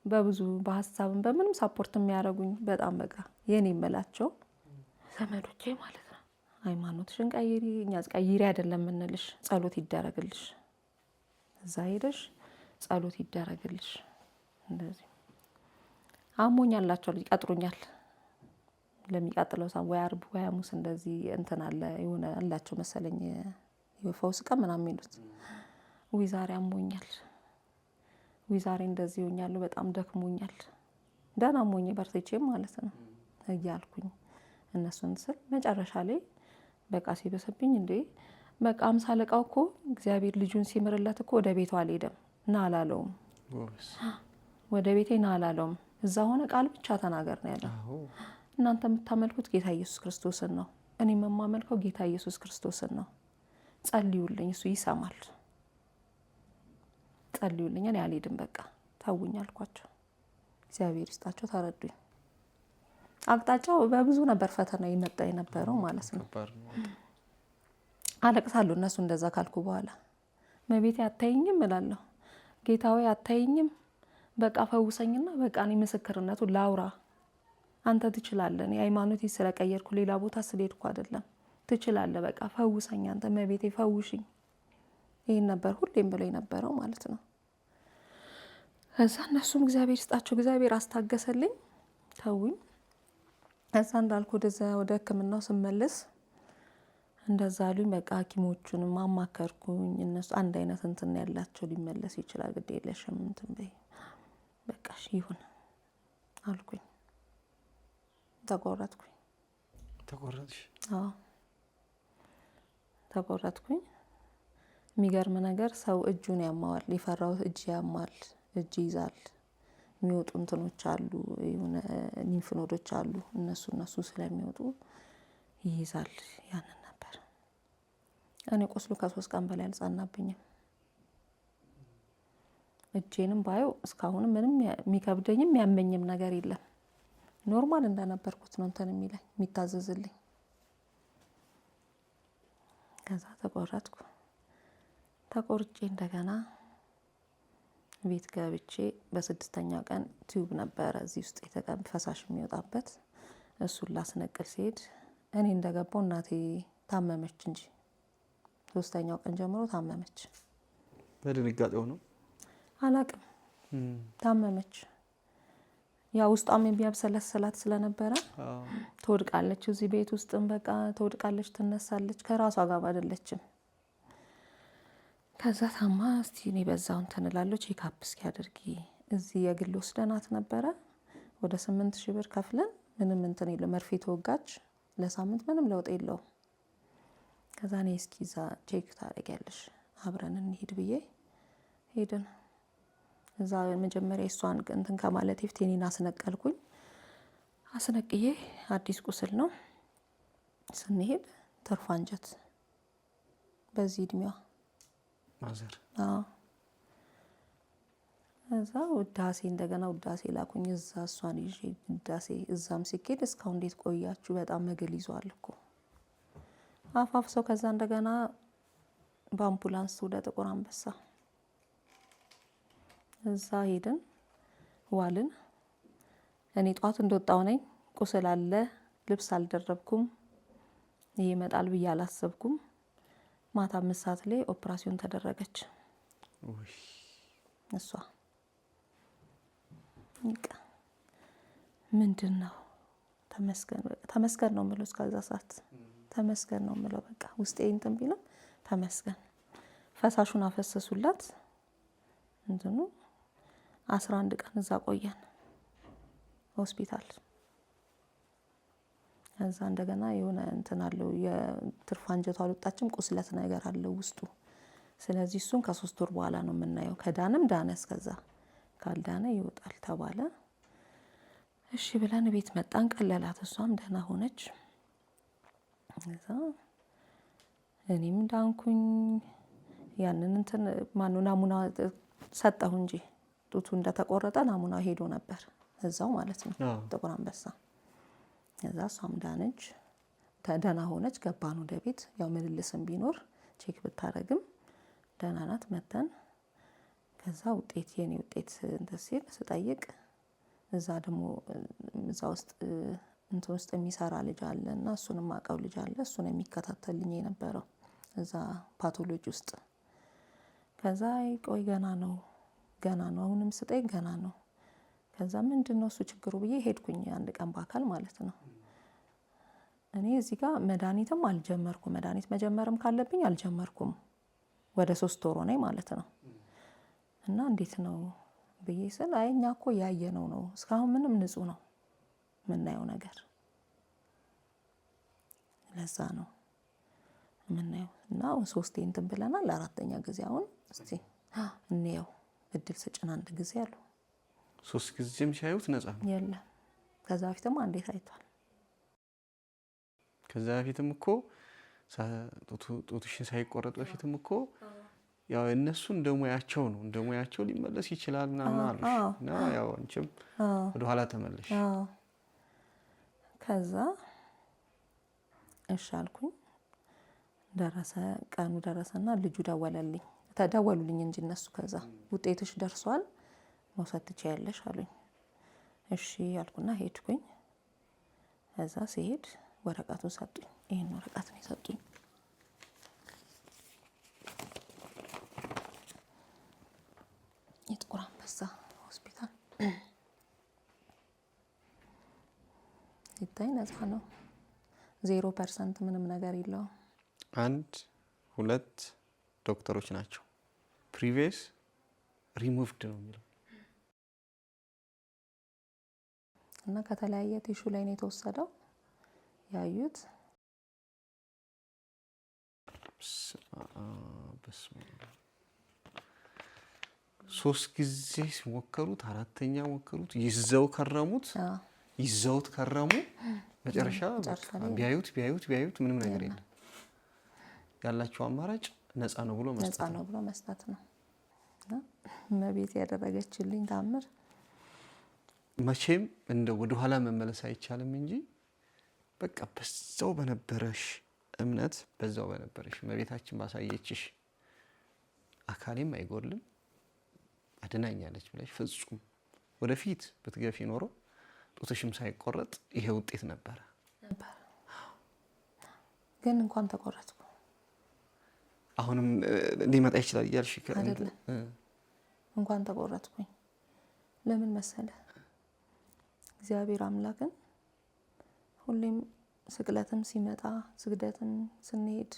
በብዙ በሀሳብም በምንም ሳፖርት የሚያደርጉኝ በጣም በቃ የኔ የምላቸው ዘመዶቼ ማለት ነው። ሃይማኖትሽን ቀይሪ፣ እኛ ቀይሪ አይደለም የምንልሽ፣ ጸሎት ይደረግልሽ፣ እዛ ሄደሽ ጸሎት ይደረግልሽ። እንደዚህ አሞኛላቸው ልጅ ቀጥሩኛል። ለሚቀጥለው ሳም ወይ ዓርብ ወይ ሐሙስ እንደዚህ እንትን አለ የሆነ አላቸው መሰለኝ የፈውስ ቀን ምናምን የሚሉት። ውይ ዛሬ አሞኛል፣ ውይ ዛሬ እንደዚህ ሆኛለሁ፣ በጣም ደክሞኛል፣ ደህና አሞኝ በርትቼም ማለት ነው እያልኩኝ እነሱን ስል መጨረሻ ላይ በቃ ሲበሰብኝ እንዴ በቃ 50 አለቃው እኮ እግዚአብሔር ልጁን ሲምርለት እኮ ወደ ቤቱ አልሄደም፣ ና አላለውም፣ ወደ ቤቴ ና አላለውም። እዛ ሆነ ቃል ብቻ ተናገር ነው ያለው። እናንተ የምታመልኩት ጌታ ኢየሱስ ክርስቶስን ነው፣ እኔም የማመልከው ጌታ ኢየሱስ ክርስቶስን ነው። ጸልዩልኝ፣ እሱ ይሰማል። ጸልዩልኝ፣ እኔ አልሄድም፣ በቃ ተውኝ አልኳቸው። እግዚአብሔር ይስጣቸው፣ ተረዱኝ። አቅጣጫው በብዙ ነበር ፈተና ይመጣ የነበረው ማለት ነው። አለቅሳለሁ እነሱ እንደዛ ካልኩ በኋላ መቤቴ አታይኝም እላለሁ። ጌታዊ አታይኝም፣ በቃ ፈውሰኝና በቃ እኔ ምስክርነቱን ላውራ። አንተ ትችላለህ፣ እኔ ሃይማኖቴ ስለቀየርኩ ሌላ ቦታ ስለሄድኩ አይደለም። ትችላለህ፣ በቃ ፈውሰኝ አንተ መቤቴ ፈውሽኝ። ይህን ነበር ሁሌም ብለው የነበረው ማለት ነው። ከዛ እነሱም እግዚአብሔር ይስጣቸው፣ እግዚአብሔር አስታገሰልኝ፣ ተውኝ። ከዛ እንዳልኩ ወደ ሕክምናው ስመለስ እንደዛ አሉኝ። በቃ ሐኪሞቹንም አማከርኩኝ። እነሱ አንድ አይነት እንትን ያላቸው ሊመለስ ይችላል፣ ግድ የለሽም እንትን በይ በቃ እሺ ይሁን አልኩኝ። ተቆረጥኩኝ። ተቆረጥሽ? አዎ ተቆረጥኩኝ። የሚገርም ነገር ሰው እጁን ያማዋል፣ የፈራው እጅ ያማል፣ እጅ ይዛል። የሚወጡ እንትኖች አሉ፣ የሆነ ሊንፍ ኖዶች አሉ፣ እነሱ ስለሚወጡ ይይዛል። ያንን ነበር። እኔ ቁስሉ ከ3 ቀን በላይ አልጻናብኝም። እጄንም ባየው እስካሁንም ምንም የሚከብደኝም የሚያመኝም ነገር የለም። ኖርማል እንደነበርኩት ነው እንትን የሚለኝ የሚታዘዝልኝ። ከዛ ተቆረጥኩ። ተቆርጬ እንደገና ቤት ገብቼ በ6ኛው ቀን ቲዩብ ነበረ እዚህ ውስጥ ፈሳሽ የሚወጣበት፣ እሱን ላስነቅል ሲሄድ እኔ እንደገባው እናቴ ታመመች እንጂ 3ኛው ቀን ጀምሮ ታመመች። በድንጋጤው ነው አላቅም፣ ታመመች። ያ ውስጧም የሚያብሰለሰላት ስለነበረ ትወድቃለች። እዚህ ቤት ውስጥም በቃ ትወድቃለች፣ ትነሳለች፣ ከራሷ ጋር አይደለችም። ከዛ ታማ እስቲ እኔ በዛው እንትን እላለሁ ቼክአፕ እስኪያደርጊ እዚህ የግል ወስደናት ነበረ። ወደ 8,000 ብር ከፍለን ምንም እንትን የለው፣ መርፌ ተወጋች፣ ለሳምንት ምንም ለውጥ የለውም። ከዛ እኔ እስኪ እዛ ቼክ ታደርጊያለሽ አብረን እንሂድ ብዬ ሄድን። እዛ መጀመሪያ እሷን እንትን ከማለት በፊት እኔን አስነቀልኩኝ። አስነቅዬ አዲስ ቁስል ነው ስንሄድ ትርፍ አንጀት በዚህ እድሜዋ ማዘር። እዛ ውዳሴ እንደገና ውዳሴ ላኩኝ። እዛ እሷን ይዤ ውዳሴ እዛም ሲኬድ እስካሁን እንዴት ቆያችሁ? በጣም መግል ይዟል እኮ አፋፍ ሰው። ከዛ እንደገና በአምቡላንስ ወደ ጥቁር አንበሳ እዛ ሄድን ዋልን። እኔ ጧት እንደወጣው ነኝ። ቁስል አለ፣ ልብስ አልደረብኩም፣ ይመጣል ብዬ አላሰብኩም። ማታ 5 ሰዓት ላይ ኦፕራሲዮን ተደረገች። እሷ ምንድን ነው ተመስገን ነው የምለው። እስከዛ ሰዓት ተመስገን ነው የምለው። በቃ ውስጤ እንትን ቢልም ተመስገን። ፈሳሹን አፈሰሱላት። እንትኑ 11 ቀን እዛ ቆየን ሆስፒታል። እዛ እንደገና የሆነ እንትን አለው የትርፍ አንጀቷ አልወጣችም፣ ቁስለት ነገር አለው ውስጡ። ስለዚህ እሱን ከ3 ወር በኋላ ነው የምናየው። ከዳንም ዳነ፣ እስከዛ ካልዳነ ይወጣል ተባለ። እሺ ብለን ቤት መጣን። ቀለላት፣ እሷም ደህና ሆነች። እዛ እኔም ዳንኩኝ። ያንን እንትን ማነው ናሙና ሰጠሁ እንጂ ጡቱ እንደተቆረጠ ናሙና ሄዶ ነበር እዛው ማለት ነው ጥቁር አንበሳ። እዛ እሷም ዳነች፣ ደህና ሆነች። ገባን ወደ ቤት። ያው ምልልስም ቢኖር ቼክ ብታረግም ደህና ናት። መተን ከዛ ውጤት የኔ ውጤት እንትን ሲል ስጠይቅ እዛ ደግሞ እዛ ውስጥ እንትን ውስጥ የሚሰራ ልጅ አለ እና እሱንም አውቀው ልጅ አለ እሱን የሚከታተልኝ የነበረው እዛ ፓቶሎጂ ውስጥ። ከዛ ቆይ ገና ነው አሁንም ስጠይቅ ገና ነው። ከዛ ምንድነው እሱ ችግሩ ብዬ ሄድኩኝ አንድ ቀን በአካል ማለት ነው። እኔ እዚህ ጋር መድኃኒትም አልጀመርኩም። መድኃኒት መጀመርም ካለብኝ አልጀመርኩም። ወደ 3 ወር ሆነኝ ማለት ነው። እና እንዴት ነው ብዬ ስል አይ እኛ እኮ ያየነው ነው እስካሁን ምንም ንጹህ ነው የምናየው ነገር ለዛ ነው የምናየው። እና 3 እንትን ብለናል። 4ኛ ጊዜ አሁን እስቲ እንየው እድል ስጭን አንድ ጊዜ አሉ። 3 ጊዜም ሲያዩት ነፃ ነው? የለም ከዛ በፊትም አንዴ ታይቷል። ከዛ በፊትም እኮ ጡትሽን ሳይቆረጥ በፊትም እኮ ያው እነሱ እንደሙያቸው ነው እንደሙያቸው ሊመለስ ይችላል ምናምን አሉሽ እና ያው አንቺም ወደ ኋላ ተመለሽ። ከዛ እሺ አልኩኝ። ቀኑ ደረሰና ልጁ ደወሉልኝ እንጂ እነሱ ከዛ ውጤትሽ ደርሷል መውሰድ ትችያለሽ አሉኝ። እሺ አልኩና ሄድኩኝ። ከዛ ሲሄድ ወረቀቱን ሰጡኝ። ይሄን ወረቀት ነው የሰጡኝ። የጥቁር አንበሳ ሆስፒታል ይታይ ነፃ ነው። 0% ምንም ነገር የለውም። 1-2 ዶክተሮች ናቸው። ፕሪቪየስ ሪሙቭድ ነው የሚለው እና ከተለያየ ቲሹ ላይ ነው የተወሰደው ያዩት። በስመ አብ 3 ጊዜ ሲሞከሩት 4ኛ ሞከሩት ይዘውት ከረሙ። መጨረሻ ቢያዩት ምንም ነገር የለም። ያላቸው አማራጭ ነፃ ነው ብሎ መስጠት ነው። እመቤቴ ያደረገችልኝ ታምር መቼም እንደ ወደ ኋላ መመለስ አይቻልም እንጂ በቃ በዛው በነበረሽ እምነት በዛው በነበረሽ እመቤታችን ባሳየችሽ አካሌም አይጎልም አድናኛለች ብለሽ ፍጹም ወደፊት ብትገፊ ኖሮ ጡትሽም ሳይቆረጥ ይሄ ውጤት ነበር። ግን እንኳን ተቆረጥኩ አሁንም ሊመጣ ይችላል እያልሽ አይደለም። እንኳን ተቆረጥኩኝ። ለምን መሰለ እግዚአብሔር አምላክን ሁሌም ስቅለትም ሲመጣ ስግደትም ስንሄድ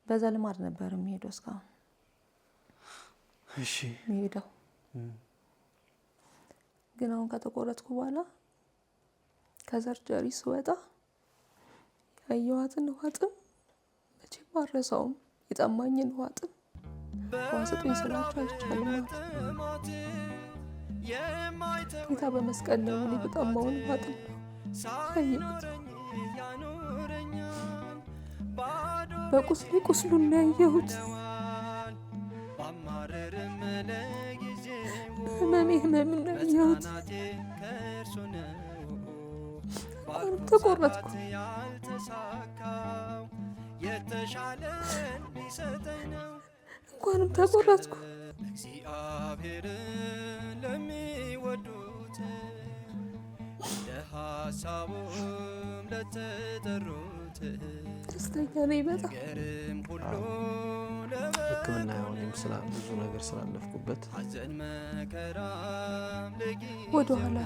በዘልማድ ነበር የሚሄደው እስካሁን። እሺ የሚሄደው ግን አሁን ከተቆረጥኩ በኋላ ከሰርጀሪ ስወጣ ያየኋትን ውሃ ጥም መቼም አልረሳውም። የጠማኝን ውሃ ጥም ውሃ ስጡኝ ስላቸው አይቻልም ማለት ጌታ በመስቀል ላይ እኔ በጠማውን ውሃ ጥም ያየሁት። በቁስሌ ቁስሉን ያየሁት፣ ህመሜ ህመምን ያየሁት። እንኳንም ተቆረጥኩ። እንኳንም ተቆረጥኩ። እግዚአብሔርን ለሚወዱት ለሐሳቡም ለተጠሩት ደስተኛ ነኝ በጣም። ሕክምና ያውንም ብዙ ነገር ስላለፍኩበት ወደኋላ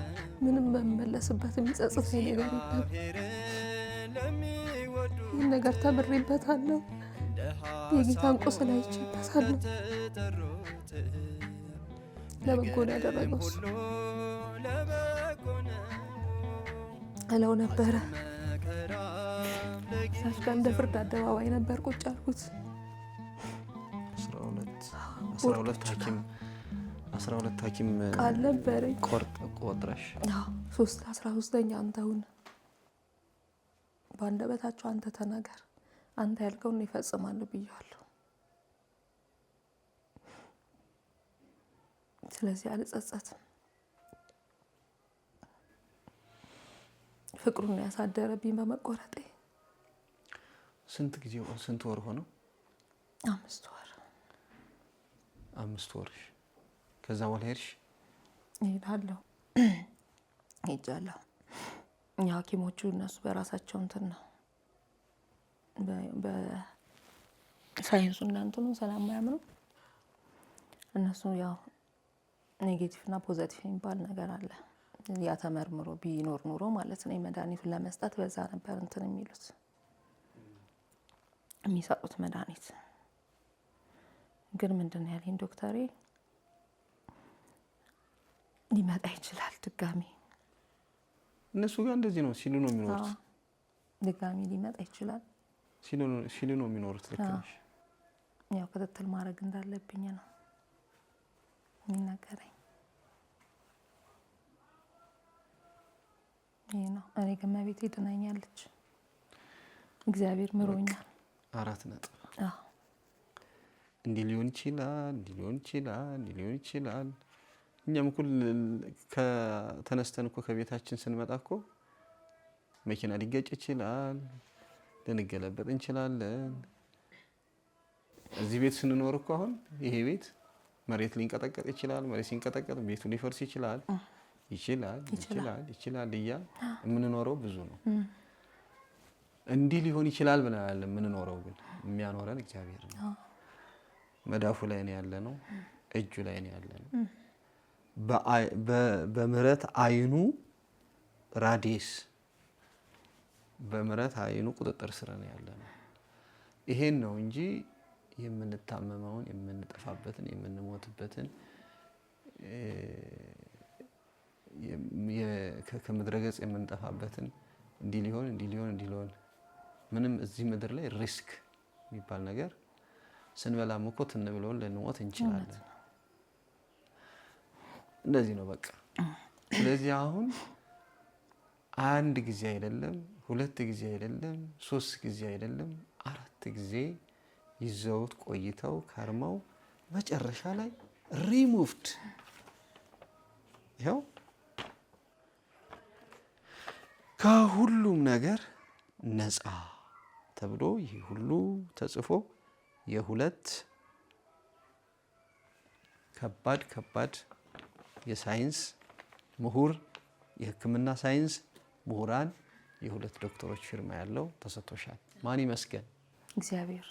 ምንም በመመለስበት የሚጸጽተኝ ነገር የለም። ይህን ነገር ተምሬበታለሁ። የጌታን ቁስል አይቼበታለሁ። ለበጎ ነው ያደረገው እሱ እለው ነበረ። እዛች ጋር እንደ ፍርድ አደባባይ ነበር ቁጭ አልኩት። 12 ሐኪም ቃል ነበረኝ ቆጥረሽ 13ኛ አንተውን በአንደበታቸው አንተ ተናገር፣ አንተ ያልከውን ይፈጽማሉ ብያለሁ። ስለዚህ አልጸጸትም። ፍቅሩን ያሳደረብኝ በመቆረጤ። ስንት ወር ሆነው? 5 ወር። 5 ወር ከዛ በኋላ ሄድሽ? እሄዳለሁ ሄጃለሁ። የሐኪሞቹ እነሱ በራሳቸው እንትን ነው በሳይንሱ እና እንትኑ ስለማያምኑ እነሱ ያው ኔጌቲቭ እና ፖዘቲቭ የሚባል ነገር አለ። ያ ተመርምሮ ቢኖር ኑሮ ማለት ነው መድኃኒቱን ለመስጠት በዛ ነበር እንትን የሚሉት የሚሰጡት መድኃኒት። ግን ምንድን ነው ያለኝ ዶክተሬ ሊመጣ ይችላል ድጋሚ። እነሱ ጋር እንደዚህ ነው ሲሉ ነው የሚኖሩት። ድጋሚ ሊመጣ ይችላል ሲሉ ነው የሚኖሩት። ልክ ነሽ። ያው ክትትል ማድረግ እንዳለብኝ ነው የሚነገረኝ። ይሄ ነው። እኔ ግን መቤቴ ድናኛለች፣ እግዚአብሔር ምሮኛል። 4 ነጥብ። እንዲህ ሊሆን ይችላል፣ እንዲህ ሊሆን ይችላል፣ እንዲህ ሊሆን ይችላል። እኛም እኮ ከተነስተን እኮ ከቤታችን ስንመጣ እኮ መኪና ሊገጭ ይችላል፣ ልንገለበጥ እንችላለን። እዚህ ቤት ስንኖር እኮ አሁን ይሄ ቤት መሬት ሊንቀጠቀጥ ይችላል። መሬት ሲንቀጠቀጥ ቤቱ ሊፈርስ ይችላል ይችላል እያል የምንኖረው ብዙ ነው። እንዲህ ሊሆን ይችላል ብለን የምንኖረው ግን የሚያኖረን እግዚአብሔር ነው። መዳፉ ላይ ነው ያለ ነው፣ እጁ ላይ ነው ያለ ነው። በምሕረት አይኑ ራዲየስ በምሕረት አይኑ ቁጥጥር ስር ነው ያለ ነው። ይሄን ነው እንጂ የምንታመመውን የምንጠፋበትን የምንሞትበትን ከምድረ ገጽ የምንጠፋበትን እንዲህ ሊሆን ምንም እዚህ ምድር ላይ ሪስክ የሚባል ነገር ስንበላም እኮ ትን ብለውን ልንሞት እንችላለን። እንደዚህ ነው በቃ። ስለዚህ አሁን 1 ጊዜ አይደለም 2 ጊዜ አይደለም 3 ጊዜ አይደለም 4 ጊዜ ይዘውት ቆይተው ከርመው መጨረሻ ላይ ሪሙቭድ ይኸው ከሁሉም ነገር ነፃ ተብሎ ይህ ሁሉ ተጽፎ የ2 ከባድ የሳይንስ ምሁር የሕክምና ሳይንስ ምሁራን የ2 ዶክተሮች ፊርማ ያለው ተሰጥቶሻል። ማን ይመስገን? እግዚአብሔር።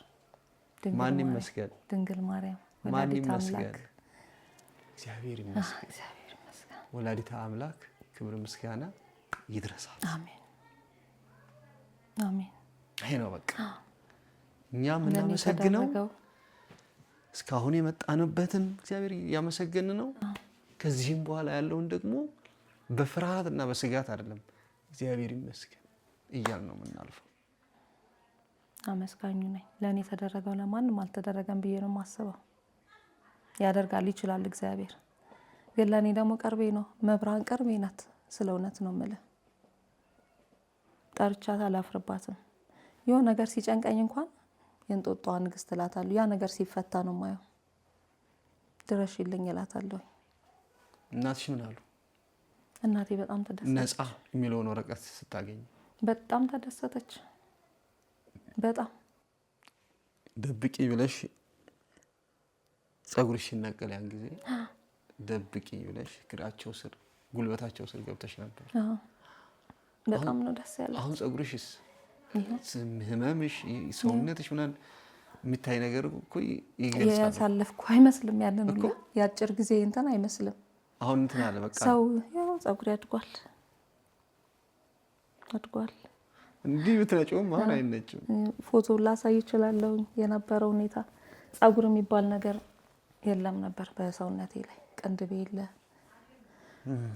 ማን ይመስገን? ድንግል ማርያም ማን ይመስገን? እግዚአብሔር ይመስገን። ወላዲተ አምላክ ክብር ምስጋና ይድረሳት። አሜን አሜን። ይሄ ነው በቃ እኛ የምናመሰግነው። እስካሁን የመጣንበትን እግዚአብሔር እያመሰገን ነው። ከዚህም በኋላ ያለውን ደግሞ በፍርሃትና በስጋት አይደለም እግዚአብሔር ይመስገን እያልን ነው የምናልፈው። አመስጋኙ ነኝ። ለእኔ የተደረገው ለማንም አልተደረገም ብዬ ነው የማስበው። ያደርጋል ይችላል እግዚአብሔር። ግን ለእኔ ደግሞ ቅርቤ ነው። መብርሃን ቅርቤ ናት። ስለ እውነት ነው የምልህ። ጠርቻት አላፍርባትም። የሆነ ነገር ሲጨንቀኝ እንኳን የእንጦጧ ንግስት እላታለሁ። ያ ነገር ሲፈታ ነው የማየው። ድረሽልኝ እላታለሁ። እናትሽ ምን አሉ? እናቴ በጣም ተደሰተች። ነፃ የሚለውን ወረቀት ስታገኝ በጣም ተደሰተች። በጣም ደብቂ ብለሽ ጸጉርሽ ሲነቀል ያን ጊዜ ደብቂ ብለሽ እግራቸው ስር ጉልበታቸው ስር ገብተሽ ነበር። በጣም ነው ደስ ያለው። አሁን ጸጉርሽስ ህመምሽ ሰውነትሽ ምናምን የሚታይ ነገር እኮ ይገልጻል። ያሳለፍኩ አይመስልም። ያንን ሁሉ የአጭር ጊዜ እንትን አይመስልም። አሁን እንትን አለ በቃ ሰው ያው ጸጉር ያድጓል። እንዲህ ብትነጪውም አሁን አይነጭም። ፎቶ ላሳይ እችላለሁ። የነበረው ሁኔታ ጸጉር የሚባል ነገር የለም ነበር በሰውነቴ ላይ። ቅንድቤ የለ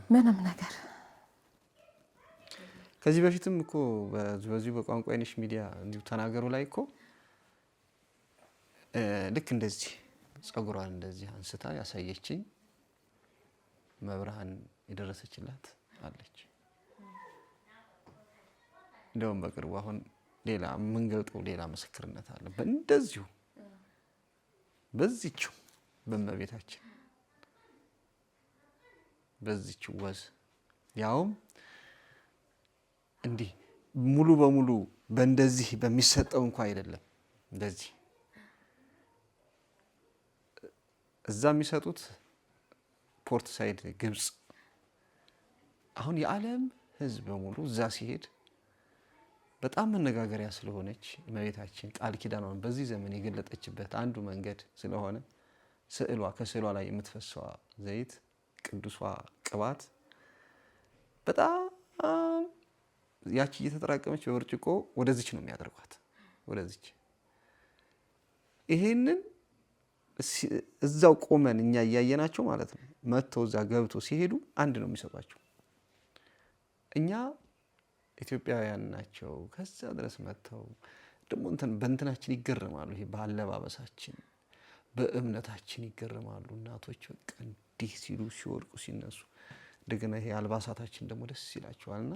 ምንም ነገር። ከዚህ በፊትም እኮ በዚሁ በቋንቋ አይነሽ ሚዲያ እንዲሁ ተናገሩ ላይ እኮ ልክ እንደዚህ ጸጉሯን እንደዚህ አንስታ ያሳየችኝ መብርሃን የደረሰችላት አለች። እንደውም በቅርቡ አሁን ሌላ የምንገልጠው ሌላ ምስክርነት አለ። በእንደዚሁ በዚችው በእመቤታችን በዚችው ወዝ ያውም እንዲህ ሙሉ በሙሉ በእንደዚህ በሚሰጠው እንኳ አይደለም። እንደዚህ እዛ የሚሰጡት ፖርት ሳይድ ግብጽ አሁን የዓለም ሕዝብ በሙሉ እዛ ሲሄድ በጣም መነጋገሪያ ስለሆነች እመቤታችን ቃል ኪዳኗን በዚህ ዘመን የገለጠችበት አንዱ መንገድ ስለሆነ ከስዕሏ ላይ የምትፈሰዋ ዘይት ቅዱሷ ቅባት በጣም ያቺ እየተጠራቀመች በብርጭቆ ወደዚች ነው የሚያደርጓት። ወደዚች ይሄንን እዛው ቆመን እኛ እያየናቸው ማለት ነው። መጥተው እዛ ገብቶ ሲሄዱ አንድ ነው የሚሰጧቸው። እኛ ኢትዮጵያውያን ናቸው። ከዛ ድረስ መጥተው ደግሞ በእንትናችን ይገረማሉ። ይሄ በአለባበሳችን በእምነታችን ይገረማሉ። እናቶች በቃ እንዲህ ሲሉ ሲወድቁ ሲነሱ፣ እንደገና ይሄ አልባሳታችን ደግሞ ደስ ይላቸዋልና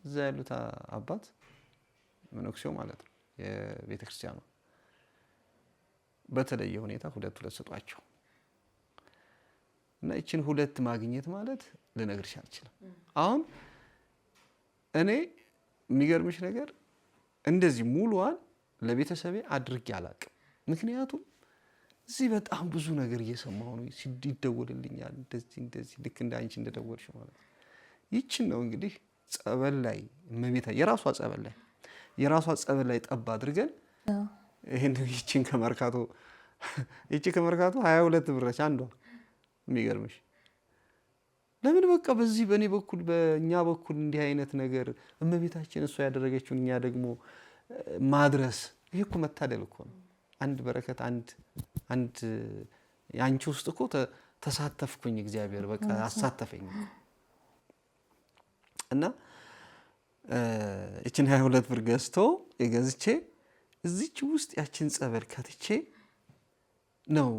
እዛ ያሉት አባት መነኩሴው ማለት ነው የቤተ ክርስቲያኑ በተለየ ሁኔታ ሁለት ሰጧቸው እና ይችን ሁለት ማግኘት ማለት ልነግርሽ አልችልም። አሁን እኔ የሚገርምሽ ነገር እንደዚህ ሙሉዋን ለቤተሰቤ አድርጌ አላቅም። ምክንያቱም እዚህ በጣም ብዙ ነገር እየሰማሁ ነው። ይደወልልኛል እንደዚህ ልክ እንደ አንቺ እንደደወልሽ ማለት ነው። ይችን ነው እንግዲህ ጸበል ላይ እመቤታ የራሷ ጸበል ላይ ጠብ አድርገን ይሄን ይቺን ከመርካቶ 22 ብረች አንዷ። የሚገርምሽ ለምን በቃ በዚህ በእኔ በኩል በእኛ በኩል እንዲህ አይነት ነገር እመቤታችን እሷ ያደረገችውን እኛ ደግሞ ማድረስ ይሄ እኮ መታደል እኮ ነው። አንድ በረከት አንድ ያንቺ ውስጥ እኮ ተሳተፍኩኝ። እግዚአብሔር በቃ አሳተፈኝ እና እቺን 22 ብር ገዝቶ የገዝቼ እዚች ውስጥ ያችን ጸበል ከትቼ ነው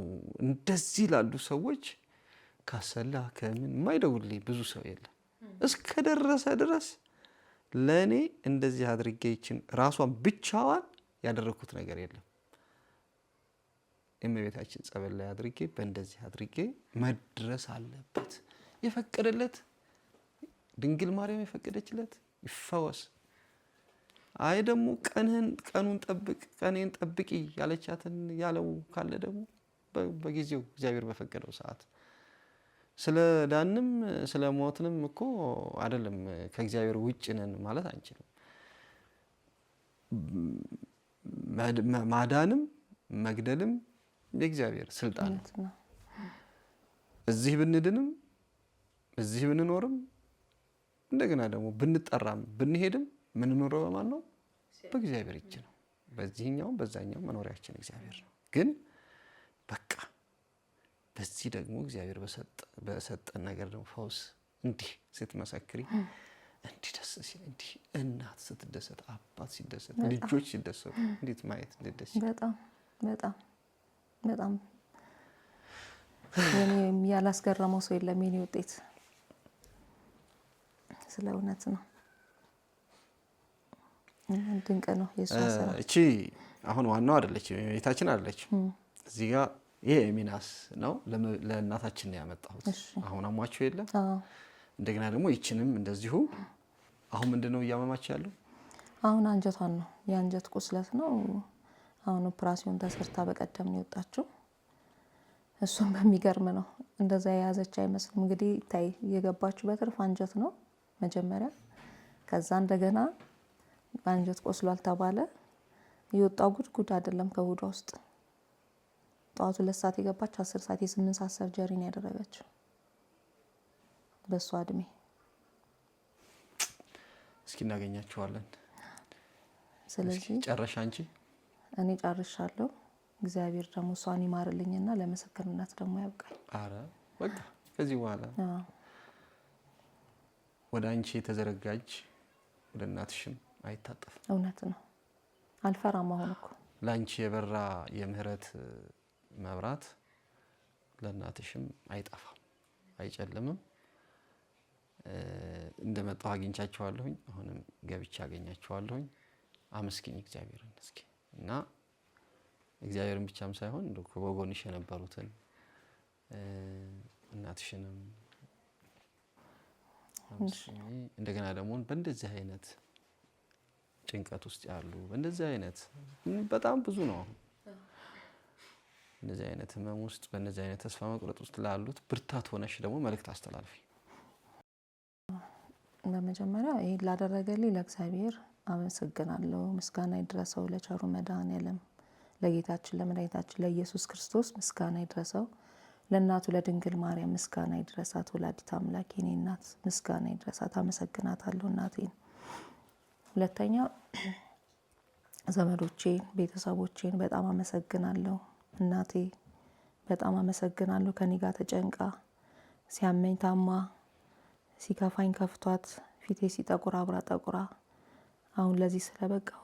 እንደዚህ ላሉ ሰዎች ካሰላ ከምን የማይደውልልኝ ብዙ ሰው የለም። እስከ ደረሰ ድረስ ለእኔ እንደዚህ አድርጌ ይችን ራሷን ብቻዋን ያደረኩት ነገር የለም። የእመቤታችን ጸበል ላይ አድርጌ በእንደዚህ አድርጌ መድረስ አለበት። የፈቀደለት ድንግል ማርያም የፈቀደችለት ይፈወስ። አይ ደግሞ ቀኑን ጠብቅ ቀኔን ጠብቂ ያለቻትን ያለው ካለ ደግሞ በጊዜው እግዚአብሔር በፈቀደው ሰዓት ስለ ዳንም ስለ ሞትንም እኮ አይደለም ከእግዚአብሔር ውጭ ነን ማለት አንችልም። ማዳንም መግደልም የእግዚአብሔር ስልጣን ነው። እዚህ ብንድንም እዚህ ብንኖርም እንደገና ደግሞ ብንጠራም ብንሄድም ምንኖረው በማን ነው? በእግዚአብሔር እጅ ነው። በዚህኛው በዛኛው መኖሪያችን እግዚአብሔር ነው። ግን በቃ በዚህ ደግሞ እግዚአብሔር በሰጠን ነገር ደግሞ ፈውስ እንዲህ ስትመሰክሪ እንዲህ ደስ ሲል እንዲህ እናት ስትደሰት አባት ሲደሰት ልጆች ሲደሰቱ እንዴት ማየት ደስ በጣም በጣም በጣም የኔ ያላስገረመው ሰው የለም። የኔ ውጤት ስለ እውነት ነው። ድንቅ ነው የሷ ስራ። እቺ አሁን ዋናው አይደለች የቤታችን አይደለች። እዚህ ጋር ይሄ ሚናስ ነው ለእናታችን ነው ያመጣሁት። አሁን አሟቸው የለም። እንደገና ደግሞ ይችንም እንደዚሁ አሁን ምንድነው እያመማቸው ያለው? አሁን አንጀቷን ነው የአንጀት ቁስለት ነው። አሁን ኦፕራሲዮን ተሰርታ በቀደም ነው የወጣችው። እሱም በሚገርም ነው እንደዛ የያዘች አይመስልም። እንግዲህ ታይ የገባችው በትርፍ አንጀት ነው መጀመሪያ። ከዛ እንደገና አንጀት ቆስሏል ተባለ። የወጣው ጉድ አይደለም ከሆዷ ውስጥ ጠዋት 2 ሰዓት የገባች 10 ሰዓት የ8 ሰዓት ሰርጀሪ ነው ያደረገችው በሷ እድሜ። እስኪ እናገኛቸዋለን። ስለዚህ ጨረሻ አንቺ? እኔ ጨርሻለሁ። እግዚአብሔር ደግሞ እሷን ይማርልኝና ለምስክርነት ደግሞ ያብቃኝ። አረ በቃ ከዚህ በኋላ ወደ አንቺ የተዘረጋጅ ወደ እናትሽም አይታጠፍም። እውነት ነው። አልፈራም። አሁን እኮ ላንቺ የበራ የምህረት መብራት ለእናትሽም አይጠፋም፣ አይጨልምም። እንደመጣሁ አግኝቻቸዋለሁኝ። አሁንም ገብቼ አገኛቸዋለሁኝ። አመስግኝ እግዚአብሔርን እስኪ እና እግዚአብሔርን ብቻም ሳይሆን እንደው በጎንሽ የነበሩትን እናትሽንም እንደገና ደግሞ በእንደዚህ አይነት ጭንቀት ውስጥ ያሉ በእንደዚህ አይነት በጣም ብዙ ነው። እንደዚህ አይነት ህመም ውስጥ በእነዚህ አይነት ተስፋ መቁረጥ ውስጥ ላሉት ብርታት ሆነሽ ደግሞ መልእክት አስተላልፊ። በመጀመሪያ ይሄን ላደረገልኝ ለእግዚአብሔር አመሰግናለሁ። ምስጋና ይድረሰው ለቸሩ መድኃኔዓለም ለጌታችን ለመድኃኒታችን ለኢየሱስ ክርስቶስ ምስጋና ይድረሰው። ለእናቱ ለድንግል ማርያም ምስጋና ይድረሳት። ወላዲተ አምላክ የኔ እናት ምስጋና ይድረሳት። አመሰግናታለሁ እናቴን። ሁለተኛ ዘመዶቼን ቤተሰቦቼን በጣም አመሰግናለሁ። እናቴ በጣም አመሰግናለሁ። ከኔ ጋር ተጨንቃ ሲያመኝ ታማ ሲከፋኝ ከፍቷት ፊቴ ሲጠቁር አብራ ጠቁራ አሁን ለዚህ ስለበቃው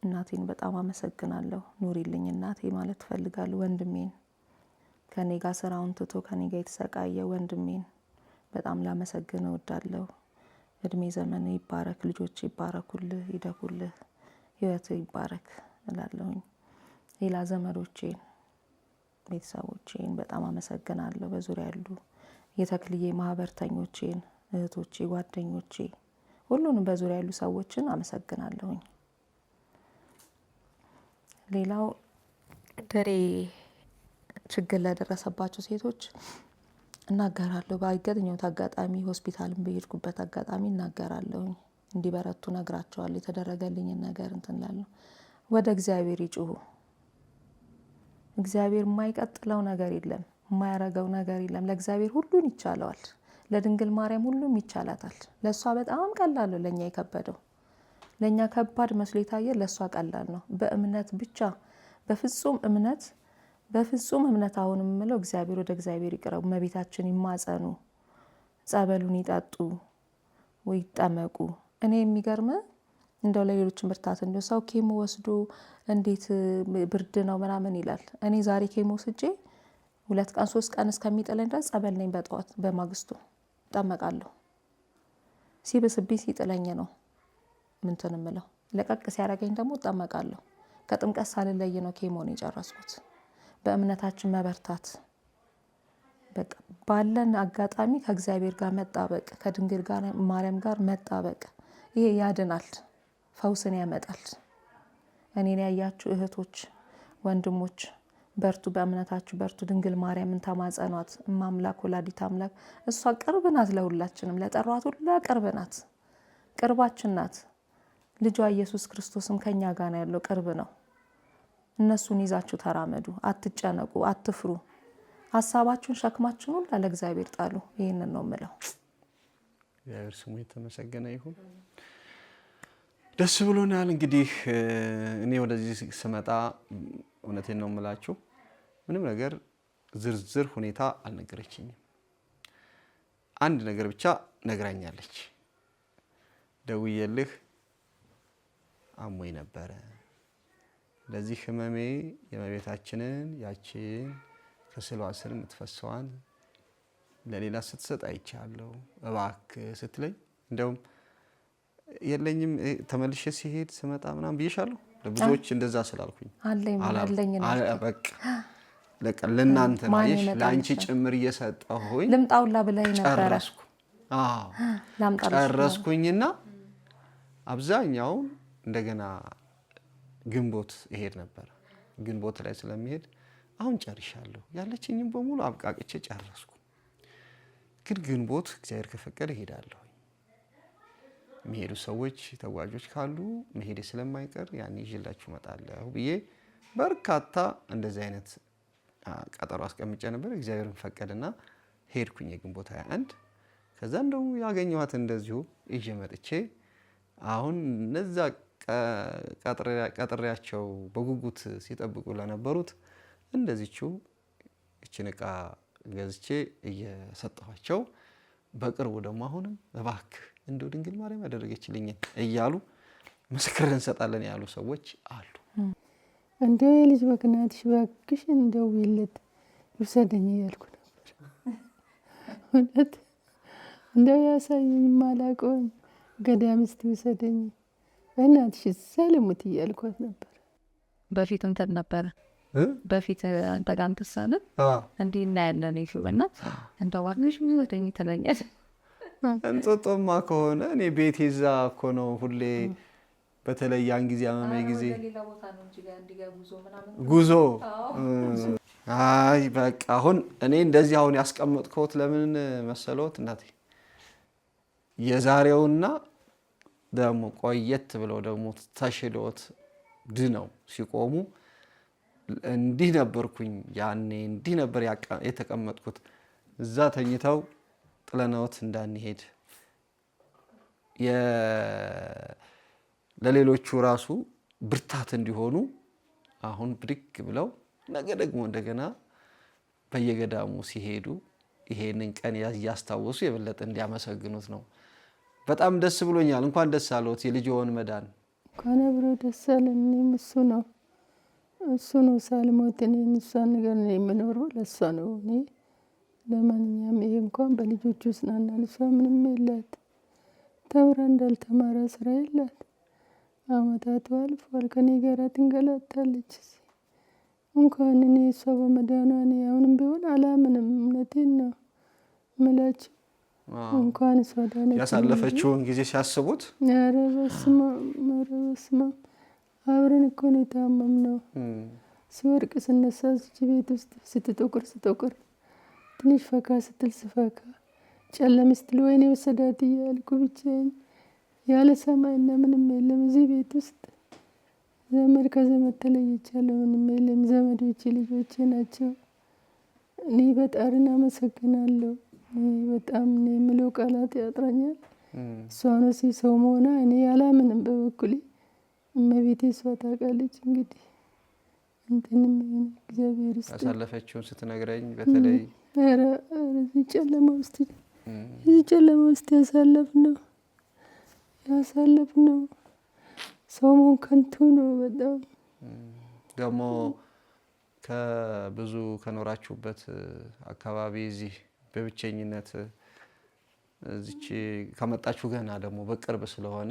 እናቴን በጣም አመሰግናለሁ። ኑሪልኝ እናቴ ማለት ፈልጋለሁ። ወንድሜን ከኔ ጋር ስራውን ትቶ ከኔ ጋር የተሰቃየ ወንድሜን በጣም ላመሰግን እወዳለሁ። እድሜ ዘመን ይባረክ፣ ልጆች ይባረኩልህ፣ ይደጉልህ፣ ህይወት ይባረክ እላለሁኝ። ሌላ ዘመዶቼን ቤተሰቦቼን በጣም አመሰግናለሁ። በዙሪያ ያሉ የተክልዬ ማህበርተኞቼን እህቶቼ፣ ጓደኞቼ ሁሉንም በዙሪያ ያሉ ሰዎችን አመሰግናለሁኝ። ሌላው ደሬ ችግር ለደረሰባቸው ሴቶች እናገራለሁ። ባገኘሁት አጋጣሚ ሆስፒታልን በሄድኩበት አጋጣሚ እናገራለሁኝ። እንዲበረቱ ነግራቸዋለሁ። የተደረገልኝን ነገር እንትን እላለሁ። ወደ እግዚአብሔር ይጩሁ። እግዚአብሔር የማይቀጥለው ነገር የለም፣ የማያረገው ነገር የለም። ለእግዚአብሔር ሁሉን ይቻለዋል። ለድንግል ማርያም ሁሉም ይቻላታል። ለእሷ በጣም ቀላል ነው። ለእኛ የከበደው ለእኛ ከባድ መስሎ የታየ ለእሷ ቀላል ነው። በእምነት ብቻ በፍጹም እምነት አሁን የምለው እግዚአብሔር ወደ እግዚአብሔር ይቅረቡ። እመቤታችን ይማጸኑ፣ ጸበሉን ይጠጡ ወይ ይጠመቁ። እኔ የሚገርም እንደው ለሌሎችን ብርታት እንደው ሰው ኬሞ ወስዶ እንዴት ብርድ ነው ምናምን ይላል። እኔ ዛሬ ኬሞ ወስጄ 2 ቀን 3 ቀን እስከሚጥለኝ ድረስ ጸበል ነኝ። በጠዋት በማግስቱ እጠመቃለሁ። ሲብስብኝ ሲጥለኝ ነው ምንትን እምለው። ለቀቅ ሲያደርገኝ ደግሞ እጠመቃለሁ። ከጥምቀት ሳልለይ ነው ኬሞን የጨረስኩት። በእምነታችን መበርታት፣ በቃ ባለን አጋጣሚ ከእግዚአብሔር ጋር መጣበቅ፣ ከድንግል ጋር ማርያም ጋር መጣበቅ። ይሄ ያድናል፣ ፈውስን ያመጣል። እኔን ያያችሁ እህቶች፣ ወንድሞች በርቱ፣ በእምነታችሁ በርቱ። ድንግል ማርያምን ተማጸኗት። እማምላክ ወላዲተ አምላክ እሷ ቅርብ ናት ለሁላችንም፣ ለጠሯት ሁሉ ቅርብ ናት፣ ቅርባችን ናት። ልጇ ኢየሱስ ክርስቶስም ከኛ ጋር ነው ያለው፣ ቅርብ ነው። እነሱን ይዛችሁ ተራመዱ፣ አትጨነቁ፣ አትፍሩ። ሀሳባችሁን ሸክማችሁን ሁሉ ለእግዚአብሔር ጣሉ። ይህንን ነው የምለው። እግዚአብሔር ስሙ የተመሰገነ ይሁን። ደስ ብሎናል። እንግዲህ እኔ ወደዚህ ስመጣ እውነቴን ነው የምላችሁ፣ ምንም ነገር ዝርዝር ሁኔታ አልነገረችኝም። አንድ ነገር ብቻ ነግራኛለች። ደውዬልህ አሞኝ ነበረ፣ ለዚህ ህመሜ የእመቤታችንን ያችን ከስዕሏ ስር የምትፈሰዋን ለሌላ ስትሰጥ አይቻለሁ፣ እባክህ ስትለኝ እንደውም የለኝም ተመልሼ ሲሄድ ስመጣ ምናምን ብዬሻለሁ። ለብዙዎች እንደዛ ስላልኩኝ በቃ ለእናንተ ማየሽ ለአንቺ ጭምር እየሰጠሁኝ ልምጣውላ ብለኝ ነበረ። ጨረስኩኝና አብዛኛውን እንደገና ግንቦት እሄድ ነበር። ግንቦት ላይ ስለሚሄድ አሁን ጨርሻለሁ፣ ያለችኝም በሙሉ አብቃቅቼ ጨረስኩ። ግን ግንቦት እግዚአብሔር ከፈቀደ እሄዳለሁ። የሚሄዱ ሰዎች ተጓዦች ካሉ መሄድ ስለማይቀር ያን ይዤላችሁ እመጣለሁ ብዬ በርካታ እንደዚህ አይነት ቀጠሮ አስቀምጬ ነበር። እግዚአብሔርን ፈቀደና ሄድኩኝ የግንቦት 21። ከዛ እንደው ያገኘኋት እንደዚሁ ይዤ መጥቼ አሁን እነዛ ቀጥሬያቸው በጉጉት ሲጠብቁ ለነበሩት እንደዚችው እችን ዕቃ ገዝቼ እየሰጠኋቸው በቅርቡ ደግሞ አሁንም እባክህ እንደው ድንግል ማርያም ያደረገችልኝን እያሉ ምስክር እንሰጣለን ያሉ ሰዎች አሉ። እንደው የልጅ በክናትሽ እባክሽ እንደው ይለት ይውሰደኝ እያልኩ ነበር። እውነት እንደው ያሳየኝ ማላውቀውን ገዳም እስቲ ይውሰደኝ በእናትሽ ሰለሙት እያልኳት ነበር። በፊት እንትን ነበረ በፊት አንተ ጋር እንተሳለ እንዲህ እናያለን ይሽበና እንደው ዋግሽ ይወደኝ ተለኛል። እንጦጦማ ከሆነ እኔ ቤቴ እዛ እኮ ነው ሁሌ። በተለይ ያን ጊዜ አመመኝ ጊዜ ጉዞ አይ በቃ አሁን እኔ እንደዚህ አሁን ያስቀመጥኩት ለምን መሰሎት እናቴ የዛሬውና ደግሞ ቆየት ብለው ደግሞ ተሽሎት ድነው ሲቆሙ እንዲህ ነበርኩኝ ያኔ እንዲህ ነበር የተቀመጥኩት እዛ ተኝተው ጥለናውት እንዳንሄድ ለሌሎቹ ራሱ ብርታት እንዲሆኑ አሁን ብድግ ብለው ነገ ደግሞ እንደገና በየገዳሙ ሲሄዱ ይሄንን ቀን ያስታወሱ የበለጠ እንዲያመሰግኑት ነው። በጣም ደስ ብሎኛል። እንኳን ደስ አለዎት የልጅዎን መዳን። እንኳን አብሮ ደስ አለን። እኔም እሱ ነው ሳልሞት እኔን እሷን ነገር ነው የምኖረው ለእሷ ነው። እኔ ለማንኛውም ይሄ እንኳን በልጆቹ ጽናናል። እሷ ምንም የላት ተምራ እንዳልተማረ ስራ የላት። አመታቱ አልፏል ከኔ ጋር ትንገላታለች። እንኳን እኔ እሷ በመዳኗ እኔ አሁንም ቢሆን አላምንም። እውነቴን ነው የምላቸው። እንኳን እሷ ዳነች ያሳለፈችውን ጊዜ ሲያስቡት ኧረ በስመ አብ አብረን እኮ ነው የታመምነው። ሲወድቅ ስነሳ እዚህ ቤት ውስጥ ስትጠቁር ትንሽ ፈካ ስትል ስፈካ ጨለም ስትል ወይኔ ወሰዳት እያልኩ ብቻዬን ያለ ሰማይና ምንም የለም እዚህ ቤት ውስጥ ዘመድ ከዘመድ ተለይቻለሁ። ምንም የለም። ዘመዶቼ ልጆቼ ናቸው። እኔ በጣርን አመሰግናለሁ። በጣም እኔ የምለው ቃላት ያጥረኛል። እሷ ነው ሰው መሆኗ እኔ አላምንም በበኩሌ። እመቤቴ እሷ ታውቃለች። እንግዲህ እንትንም እግዚአብሔር ይስጥ ያሳለፈችውን ስትነግረኝ በተለይ ኧረ እዚህ ጨለማ ውስጥ ያሳለፍነው ሰው መሆን ከንቱ ነው። በጣም ደግሞ ከብዙ ከኖራችሁበት አካባቢ እዚህ በብቸኝነት እዚች ከመጣችሁ ገና ደግሞ በቅርብ ስለሆነ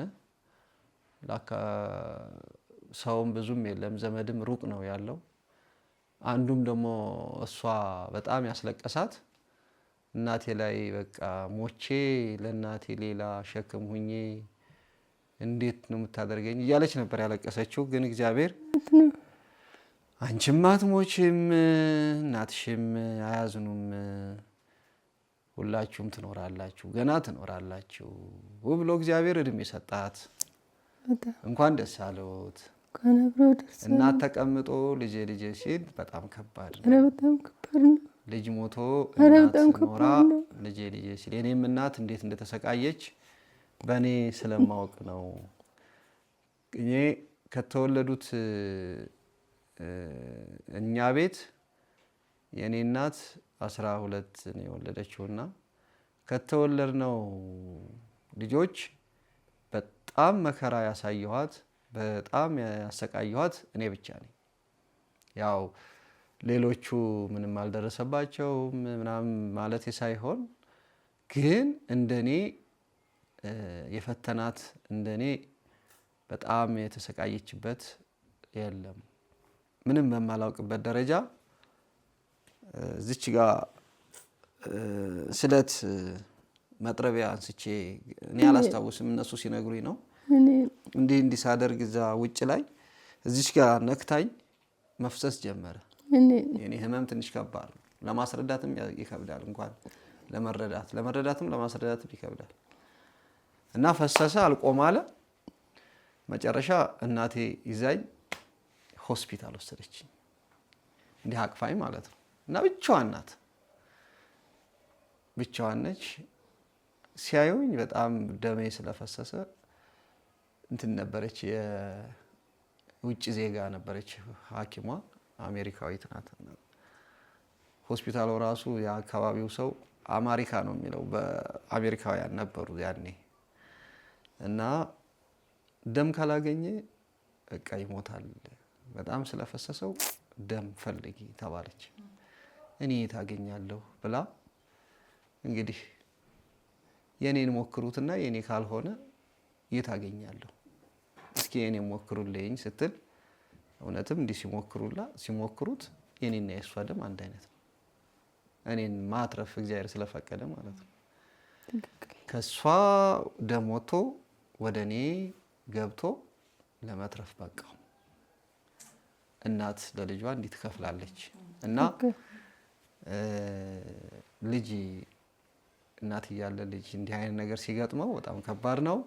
ሰውም ብዙም የለም ዘመድም ሩቅ ነው ያለው። አንዱም ደግሞ እሷ በጣም ያስለቀሳት እናቴ ላይ በቃ ሞቼ ለእናቴ ሌላ ሸክም ሁኜ እንዴት ነው የምታደርገኝ እያለች ነበር ያለቀሰችው። ግን እግዚአብሔር አንቺም አትሞችም እናትሽም አያዝኑም ሁላችሁም ትኖራላችሁ ገና ትኖራላችሁ ብሎ እግዚአብሔር እድሜ ሰጣት። እንኳን ደስ አለዎት። እናት ተቀምጦ ልጄ ሲል በጣም ከባድ ነው። በጣም ከባድ ነው። ልጅ ሞቶ እናት ኖራ ልጄ ሲል የኔም እናት እንዴት እንደተሰቃየች በእኔ ስለማወቅ ነው። እኔ ከተወለዱት እኛ ቤት የኔ እናት 12 ነው የወለደችውና ከተወለድነው ልጆች በጣም መከራ ያሳየኋት በጣም ያሰቃየኋት እኔ ብቻ ነኝ። ያው ሌሎቹ ምንም አልደረሰባቸውም ምናምን ማለት ሳይሆን ግን እንደኔ የፈተናት እንደኔ በጣም የተሰቃየችበት የለም። ምንም በማላውቅበት ደረጃ እዚች ጋር ስለት መጥረቢያ አንስቼ እኔ አላስታውስም እነሱ ሲነግሩኝ ነው እንዲህ ሳደርግ እዛ ውጭ ላይ እዚች ጋር ነክታኝ መፍሰስ ጀመረ። የኔ ህመም ትንሽ ከባድ ነው። ለማስረዳትም ይከብዳል እንኳን ለመረዳትም ለማስረዳትም ይከብዳል። እና ፈሰሰ አልቆም አለ። መጨረሻ እናቴ ይዛኝ ሆስፒታል ወሰደችኝ። እንዲህ አቅፋኝ ማለት ነው። እና ብቻዋን ናት ብቻዋን ነች። ሲያዩኝ በጣም ደሜ ስለፈሰሰ እንትን ነበረች የውጭ ዜጋ ነበረች ሐኪሟ አሜሪካዊት ናት። ሆስፒታሉ ራሱ የአካባቢው ሰው አሜሪካ ነው የሚለው በአሜሪካውያን ነበሩ ያኔ። እና ደም ካላገኘ በቃ ይሞታል በጣም ስለፈሰሰው ደም ፈልጊ ተባለች። እኔ ታገኛለሁ ብላ እንግዲህ የኔን ሞክሩትና የኔ ካልሆነ የታገኛለሁ እስኪ የኔ ሞክሩልኝ ስትል እውነትም እንዲህ ሲሞክሩት የኔና የሷ ደም አንድ አይነት ነው። እኔን ማትረፍ እግዚአብሔር ስለፈቀደ ማለት ነው። ከሷ ደም ወጥቶ ወደ እኔ ገብቶ ለመትረፍ በቃው። እናት ለልጇ እንዲህ ትከፍላለች እና ልጅ እናት እያለ ልጅ እንዲህ አይነት ነገር ሲገጥመው በጣም ከባድ ነው።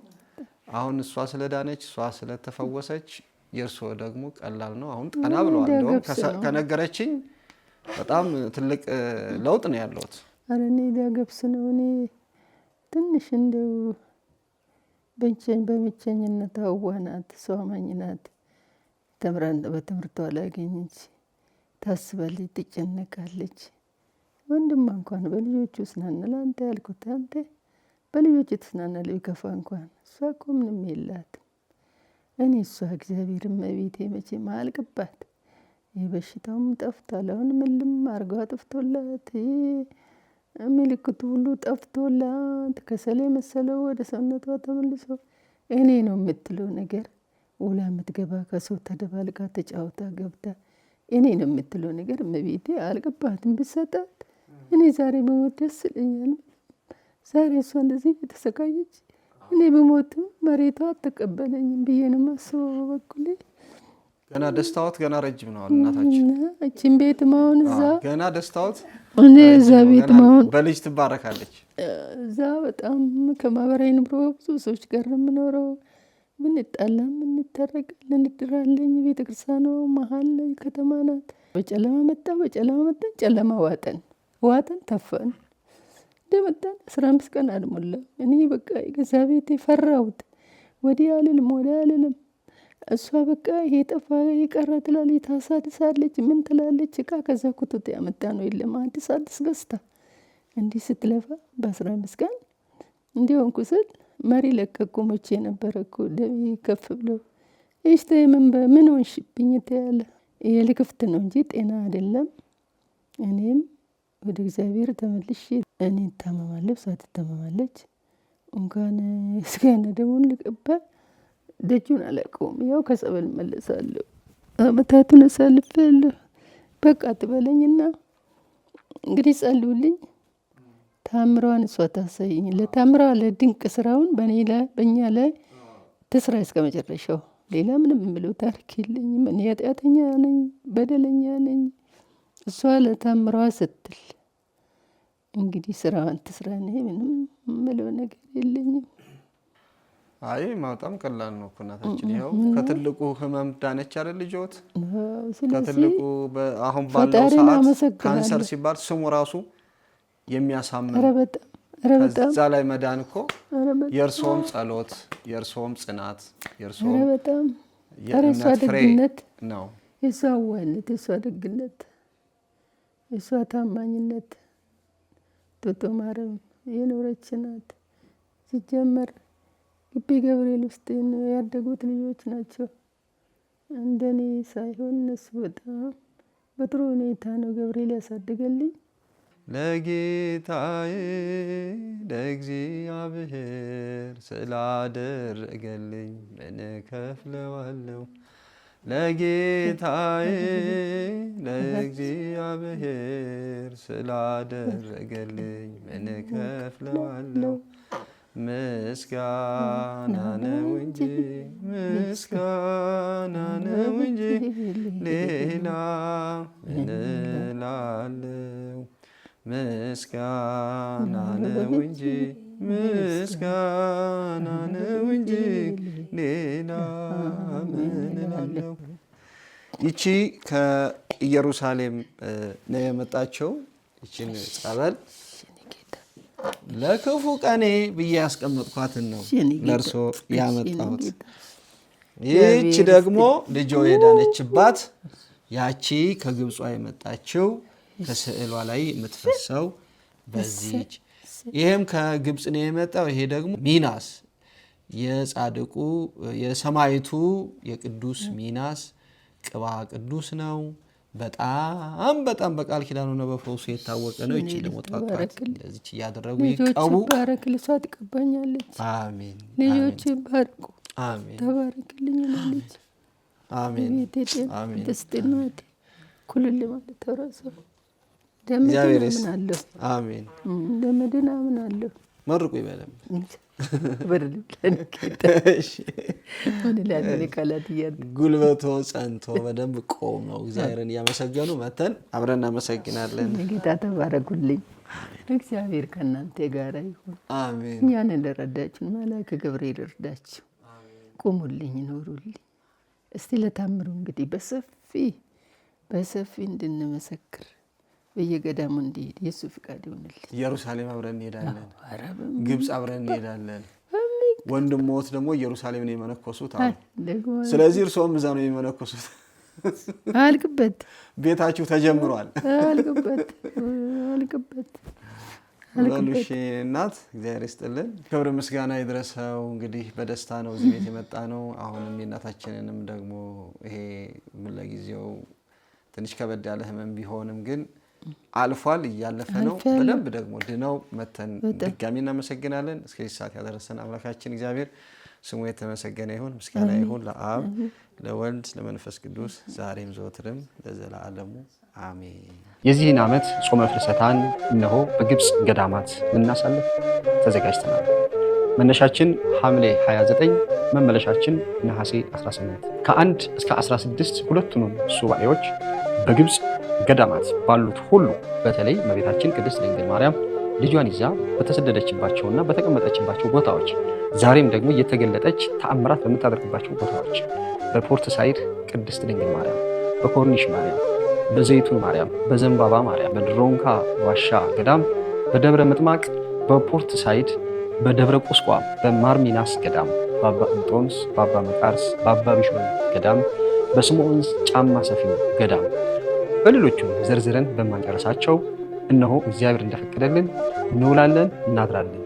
አሁን እሷ ስለዳነች እሷ ስለተፈወሰች የእርሶ ደግሞ ቀላል ነው። አሁን ቀና ብለዋል። እንደውም ከነገረችኝ በጣም ትልቅ ለውጥ ነው ያለውት። ኧረ እኔ ዳገብስ ነው። እኔ ትንሽ እንደው በብቸኝነት አዋናት እሷ አማኝ ናት። ተምራን በትምህርቷ አላገኘች፣ ታስባለች፣ ትጨነቃለች። ወንድም እንኳን በልጆቹ ስናነላ አንተ ያልኩት አንተ በልጆቹ ተስናናለ ቢከፋ እንኳን እሷ እኮ ምንም የላትም። እኔ እሷ እግዚአብሔር እመቤቴ መቼም አያልቅባት። የበሽታውም ጠፍቷል። አሁን ምልም አርጓ ጠፍቶላት ምልክቱ ሁሉ ጠፍቶላት ከሰል መሰለው ወደ ሰውነቷ ተመልሶ እኔ ነው የምትለው ነገር ውላ የምትገባ ከሰው ተደባልቃ ተጫውታ ገብታ እኔ ነው የምትለው ነገር እመቤቴ አያልቅባትም። ብሰጣት እኔ ዛሬ በሞት ደስ ይለኛል። ዛሬ እሷ እንደዚህ የተሰቃየች እኔ በሞትም መሬቷ አትቀበለኝም ብዬ ነው የማስበው በበኩሌ። ገና ደስታዎት ገና ረጅም ነው እናታችን። እቺን ቤት ማውን እዛ ገና ደስታዎት እኔ እዛ ቤት ማውን በልጅ ትባረካለች። እዛ በጣም ከማህበራዊ ኑሮ ብዙ ሰዎች ጋር ነው የምኖረው። ብንጣላም እንታረቃለን፣ እንድራለን። ቤተክርስቲያኗ መሀል ላይ ከተማ ናት። በጨለማ መጣ ጨለማ ዋጠን ተፋን። እንደመጣን 15 ቀን አልሞላም። እኔ በቃ የገዛ ቤቴ ፈራሁት። ወዲያ አልልም። እሷ በቃ ይሄ ጠፋ የቀረ ትላለች፣ ታሳድሳለች፣ ምን ትላለች። እቃ ከዛ ኩቱት ያመጣ ነው የለም አዲስ ገዝታ እንዲህ ስትለፋ በ15 ቀን እንዲሆንኩ ስል መሪ ለቀቁ። መቼ ነበረ እኮ ደሜ ከፍ ብሎ እሽተ ምን ሆንሽብኝ ትያለ። የልክፍት ነው እንጂ ጤና አይደለም። እኔም ወደ እግዚአብሔር ተመልሼ እኔ ታመማለሁ፣ እሷ ትታመማለች። እንኳን ስጋና ደሙን ልቀበል ደጁን አላውቀውም። ያው ከጸበል መለሳለሁ። አመታቱን አሳልፌያለሁ። በቃ ትበለኝና እንግዲህ ጸልዩልኝ። ታምሯን እሷ ታሳየኝ። ለታምሯ ለድንቅ ስራውን በእኛ ላይ ትስራ እስከ መጨረሻው። ሌላ ምንም የምለው ታሪክ የለኝም። እኔ ኃጢአተኛ ነኝ፣ በደለኛ ነኝ። እሷ ለታምሯ ስትል እንግዲህ ስራዋን ትስራ። እኔ ምንም የምለው ነገር የለኝም። አይ በጣም ቀላል ነው እኮ እናታችን። ይኸው ከትልቁ ህመም ዳነች አይደል ልጆት? ከትልቁ አሁን ባለው ሰዓት ካንሰር ሲባል ስሙ ራሱ የሚያሳምን ከዛ ላይ መዳን እኮ የእርሶም ጸሎት፣ የእርሶም ጽናት፣ የእርሶም የእምነት ፍሬ ነው። የእሷ ዋህነት፣ የእሷ ደግነት፣ የእሷ ታማኝነት ቶቶ ማርያም የኖረች ናት። ሲጀመር ግቢ ገብርኤል ውስጥ ያደጉት ልጆች ናቸው። እንደኔ ሳይሆን እነሱ በጣም በጥሩ ሁኔታ ነው ገብርኤል ያሳደገልኝ። ለጌታዬ ለእግዚአብሔር ስላደረገልኝ ምን እከፍለዋለሁ? ለጌታዬ ለእግዚአብሔር ስላደረገልኝ ምን እከፍለዋለሁ? ምስጋና ነው እንጂ ምስጋና ነው እንጂ ሌላ ምን እላለሁ? ምስጋና ነው እንጂ ምስጋና ነው እንጂ ሌላ ምን እላለሁ? ይቺ ከኢየሩሳሌም ነው የመጣችው። ይቺን ጸበል ለክፉ ቀኔ ብዬ ያስቀመጥኳትን ነው ለእርሶ ያመጣሁት። ይህች ደግሞ ልጆ የዳነችባት ያቺ ከግብጿ የመጣችው ከስዕሏ ላይ የምትፈሰው በዚች። ይሄም ከግብጽ ነው የመጣው። ይሄ ደግሞ ሚናስ የጻድቁ የሰማይቱ የቅዱስ ሚናስ ቅባ ቅዱስ ነው። በጣም በቃል ኪዳኑ ነው በፈውሱ የታወቀ ነው። እቺ ደግሞ ጧጧት እንደዚች እያደረጉ ይቀቡ። ባረክ ልሷ ትቀባኛለች። አሜን። ልጆች ባርኩ። አሜን። ተባረክልኝ ልጅ። አሜን። አሜን። ደስተናት ኩልል ማለት ተራሰ ደምድና ምን አለ? አሜን። ደምድና ምን አለ? መርቁ ይበለም። ጉልበቶ ጸንቶ በደንብ ቆመው እግዚአብሔርን እያመሰገኑ መተን አብረን እናመሰግናለን። ጌታ ተባረኩልኝ። እግዚአብሔር ከእናንተ ጋር ይሁን። አሜን። እኛን ለረዳችሁን መልአከ ገብርኤል እርዳችሁ። ቁሙልኝ፣ ኖሩልኝ። እስቲ ለታምሩ እንግዲህ በሰፊ እንድንመሰክር በየገዳሙ እንዲሄድ የእሱ ፍቃድ ይሆንልኝ። ኢየሩሳሌም አብረን እንሄዳለን። ግብፅ አብረን እንሄዳለን። ወንድሞት ደግሞ ኢየሩሳሌም ነው የመነኮሱት አሉ። ስለዚህ እርስዎም እዛ ነው የሚመነኮሱት። አልቅበት፣ ቤታችሁ ተጀምሯል። አልቅበት። በሉሽ እናት እግዚአብሔር ይስጥልን። ክብር ምስጋና ይድረሰው። እንግዲህ በደስታ ነው እዚህ ቤት የመጣ ነው። አሁንም የእናታችንንም ደግሞ ይሄ ለጊዜው ትንሽ ከበድ ያለ ህመም ቢሆንም ግን አልፏል፣ እያለፈ ነው። በደንብ ደግሞ ድነው መተን ድጋሚ እናመሰግናለን። እስከዚህ ሰዓት ያደረሰን አምላካችን እግዚአብሔር ስሙ የተመሰገነ ይሁን። ምስጋና ይሁን ለአብ ለወልድ ለመንፈስ ቅዱስ ዛሬም ዘወትርም ለዘላለሙ አሜን። የዚህን ዓመት ጾመ ፍልሰታን እነሆ በግብፅ ገዳማት ልናሳልፍ ተዘጋጅተናል። መነሻችን ሐምሌ 29፣ መመለሻችን ነሐሴ 18። ከ1 እስከ 16 ሁለቱንም ሱባኤዎች በግብፅ ገዳማት ባሉት ሁሉ በተለይ እመቤታችን ቅድስት ድንግል ማርያም ልጇን ይዛ በተሰደደችባቸውና በተቀመጠችባቸው ቦታዎች ዛሬም ደግሞ እየተገለጠች ተአምራት በምታደርግባቸው ቦታዎች በፖርት ሳይድ ቅድስት ድንግል ማርያም፣ በኮርኒሽ ማርያም፣ በዘይቱን ማርያም፣ በዘንባባ ማርያም፣ በድሮንካ ዋሻ ገዳም፣ በደብረ ምጥማቅ፣ በፖርት ሳይድ፣ በደብረ ቁስቋም፣ በማርሚናስ ገዳም፣ በአባ እንጦንስ፣ በአባ መቃርስ፣ በአባ ቢሾን ገዳም፣ በስምዖን ጫማ ሰፊው ገዳም በሌሎቹም ዘርዝረን በማንጨረሳቸው እነሆ እግዚአብሔር እንደፈቀደልን እንውላለን፣ እናድራለን።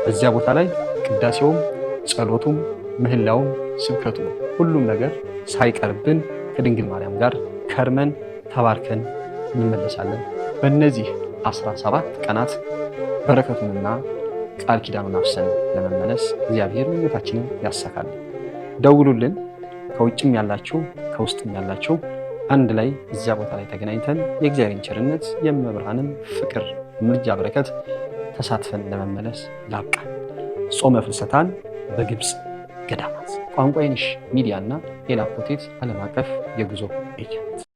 በዚያ ቦታ ላይ ቅዳሴውም፣ ጸሎቱም፣ ምህላውም፣ ስብከቱም ሁሉም ነገር ሳይቀርብን ከድንግል ማርያም ጋር ከርመን ተባርከን እንመለሳለን። በእነዚህ 17 ቀናት በረከቱንና ቃል ኪዳኑን አፍሰን ለመመለስ እግዚአብሔር ምኞታችንን ያሳካል። ደውሉልን። ከውጭም ያላችሁ ከውስጥም ያላችሁ አንድ ላይ እዚያ ቦታ ላይ ተገናኝተን የእግዚአብሔርን ቸርነት የመብርሃንን ፍቅር ምልጃ በረከት ተሳትፈን ለመመለስ ላብቃን። ጾመ ፍልሰታን በግብፅ ገዳማት ቋንቋ አይነሽ ሚዲያና ኤላ ኮቴት ዓለም አቀፍ የጉዞ ኤጀንት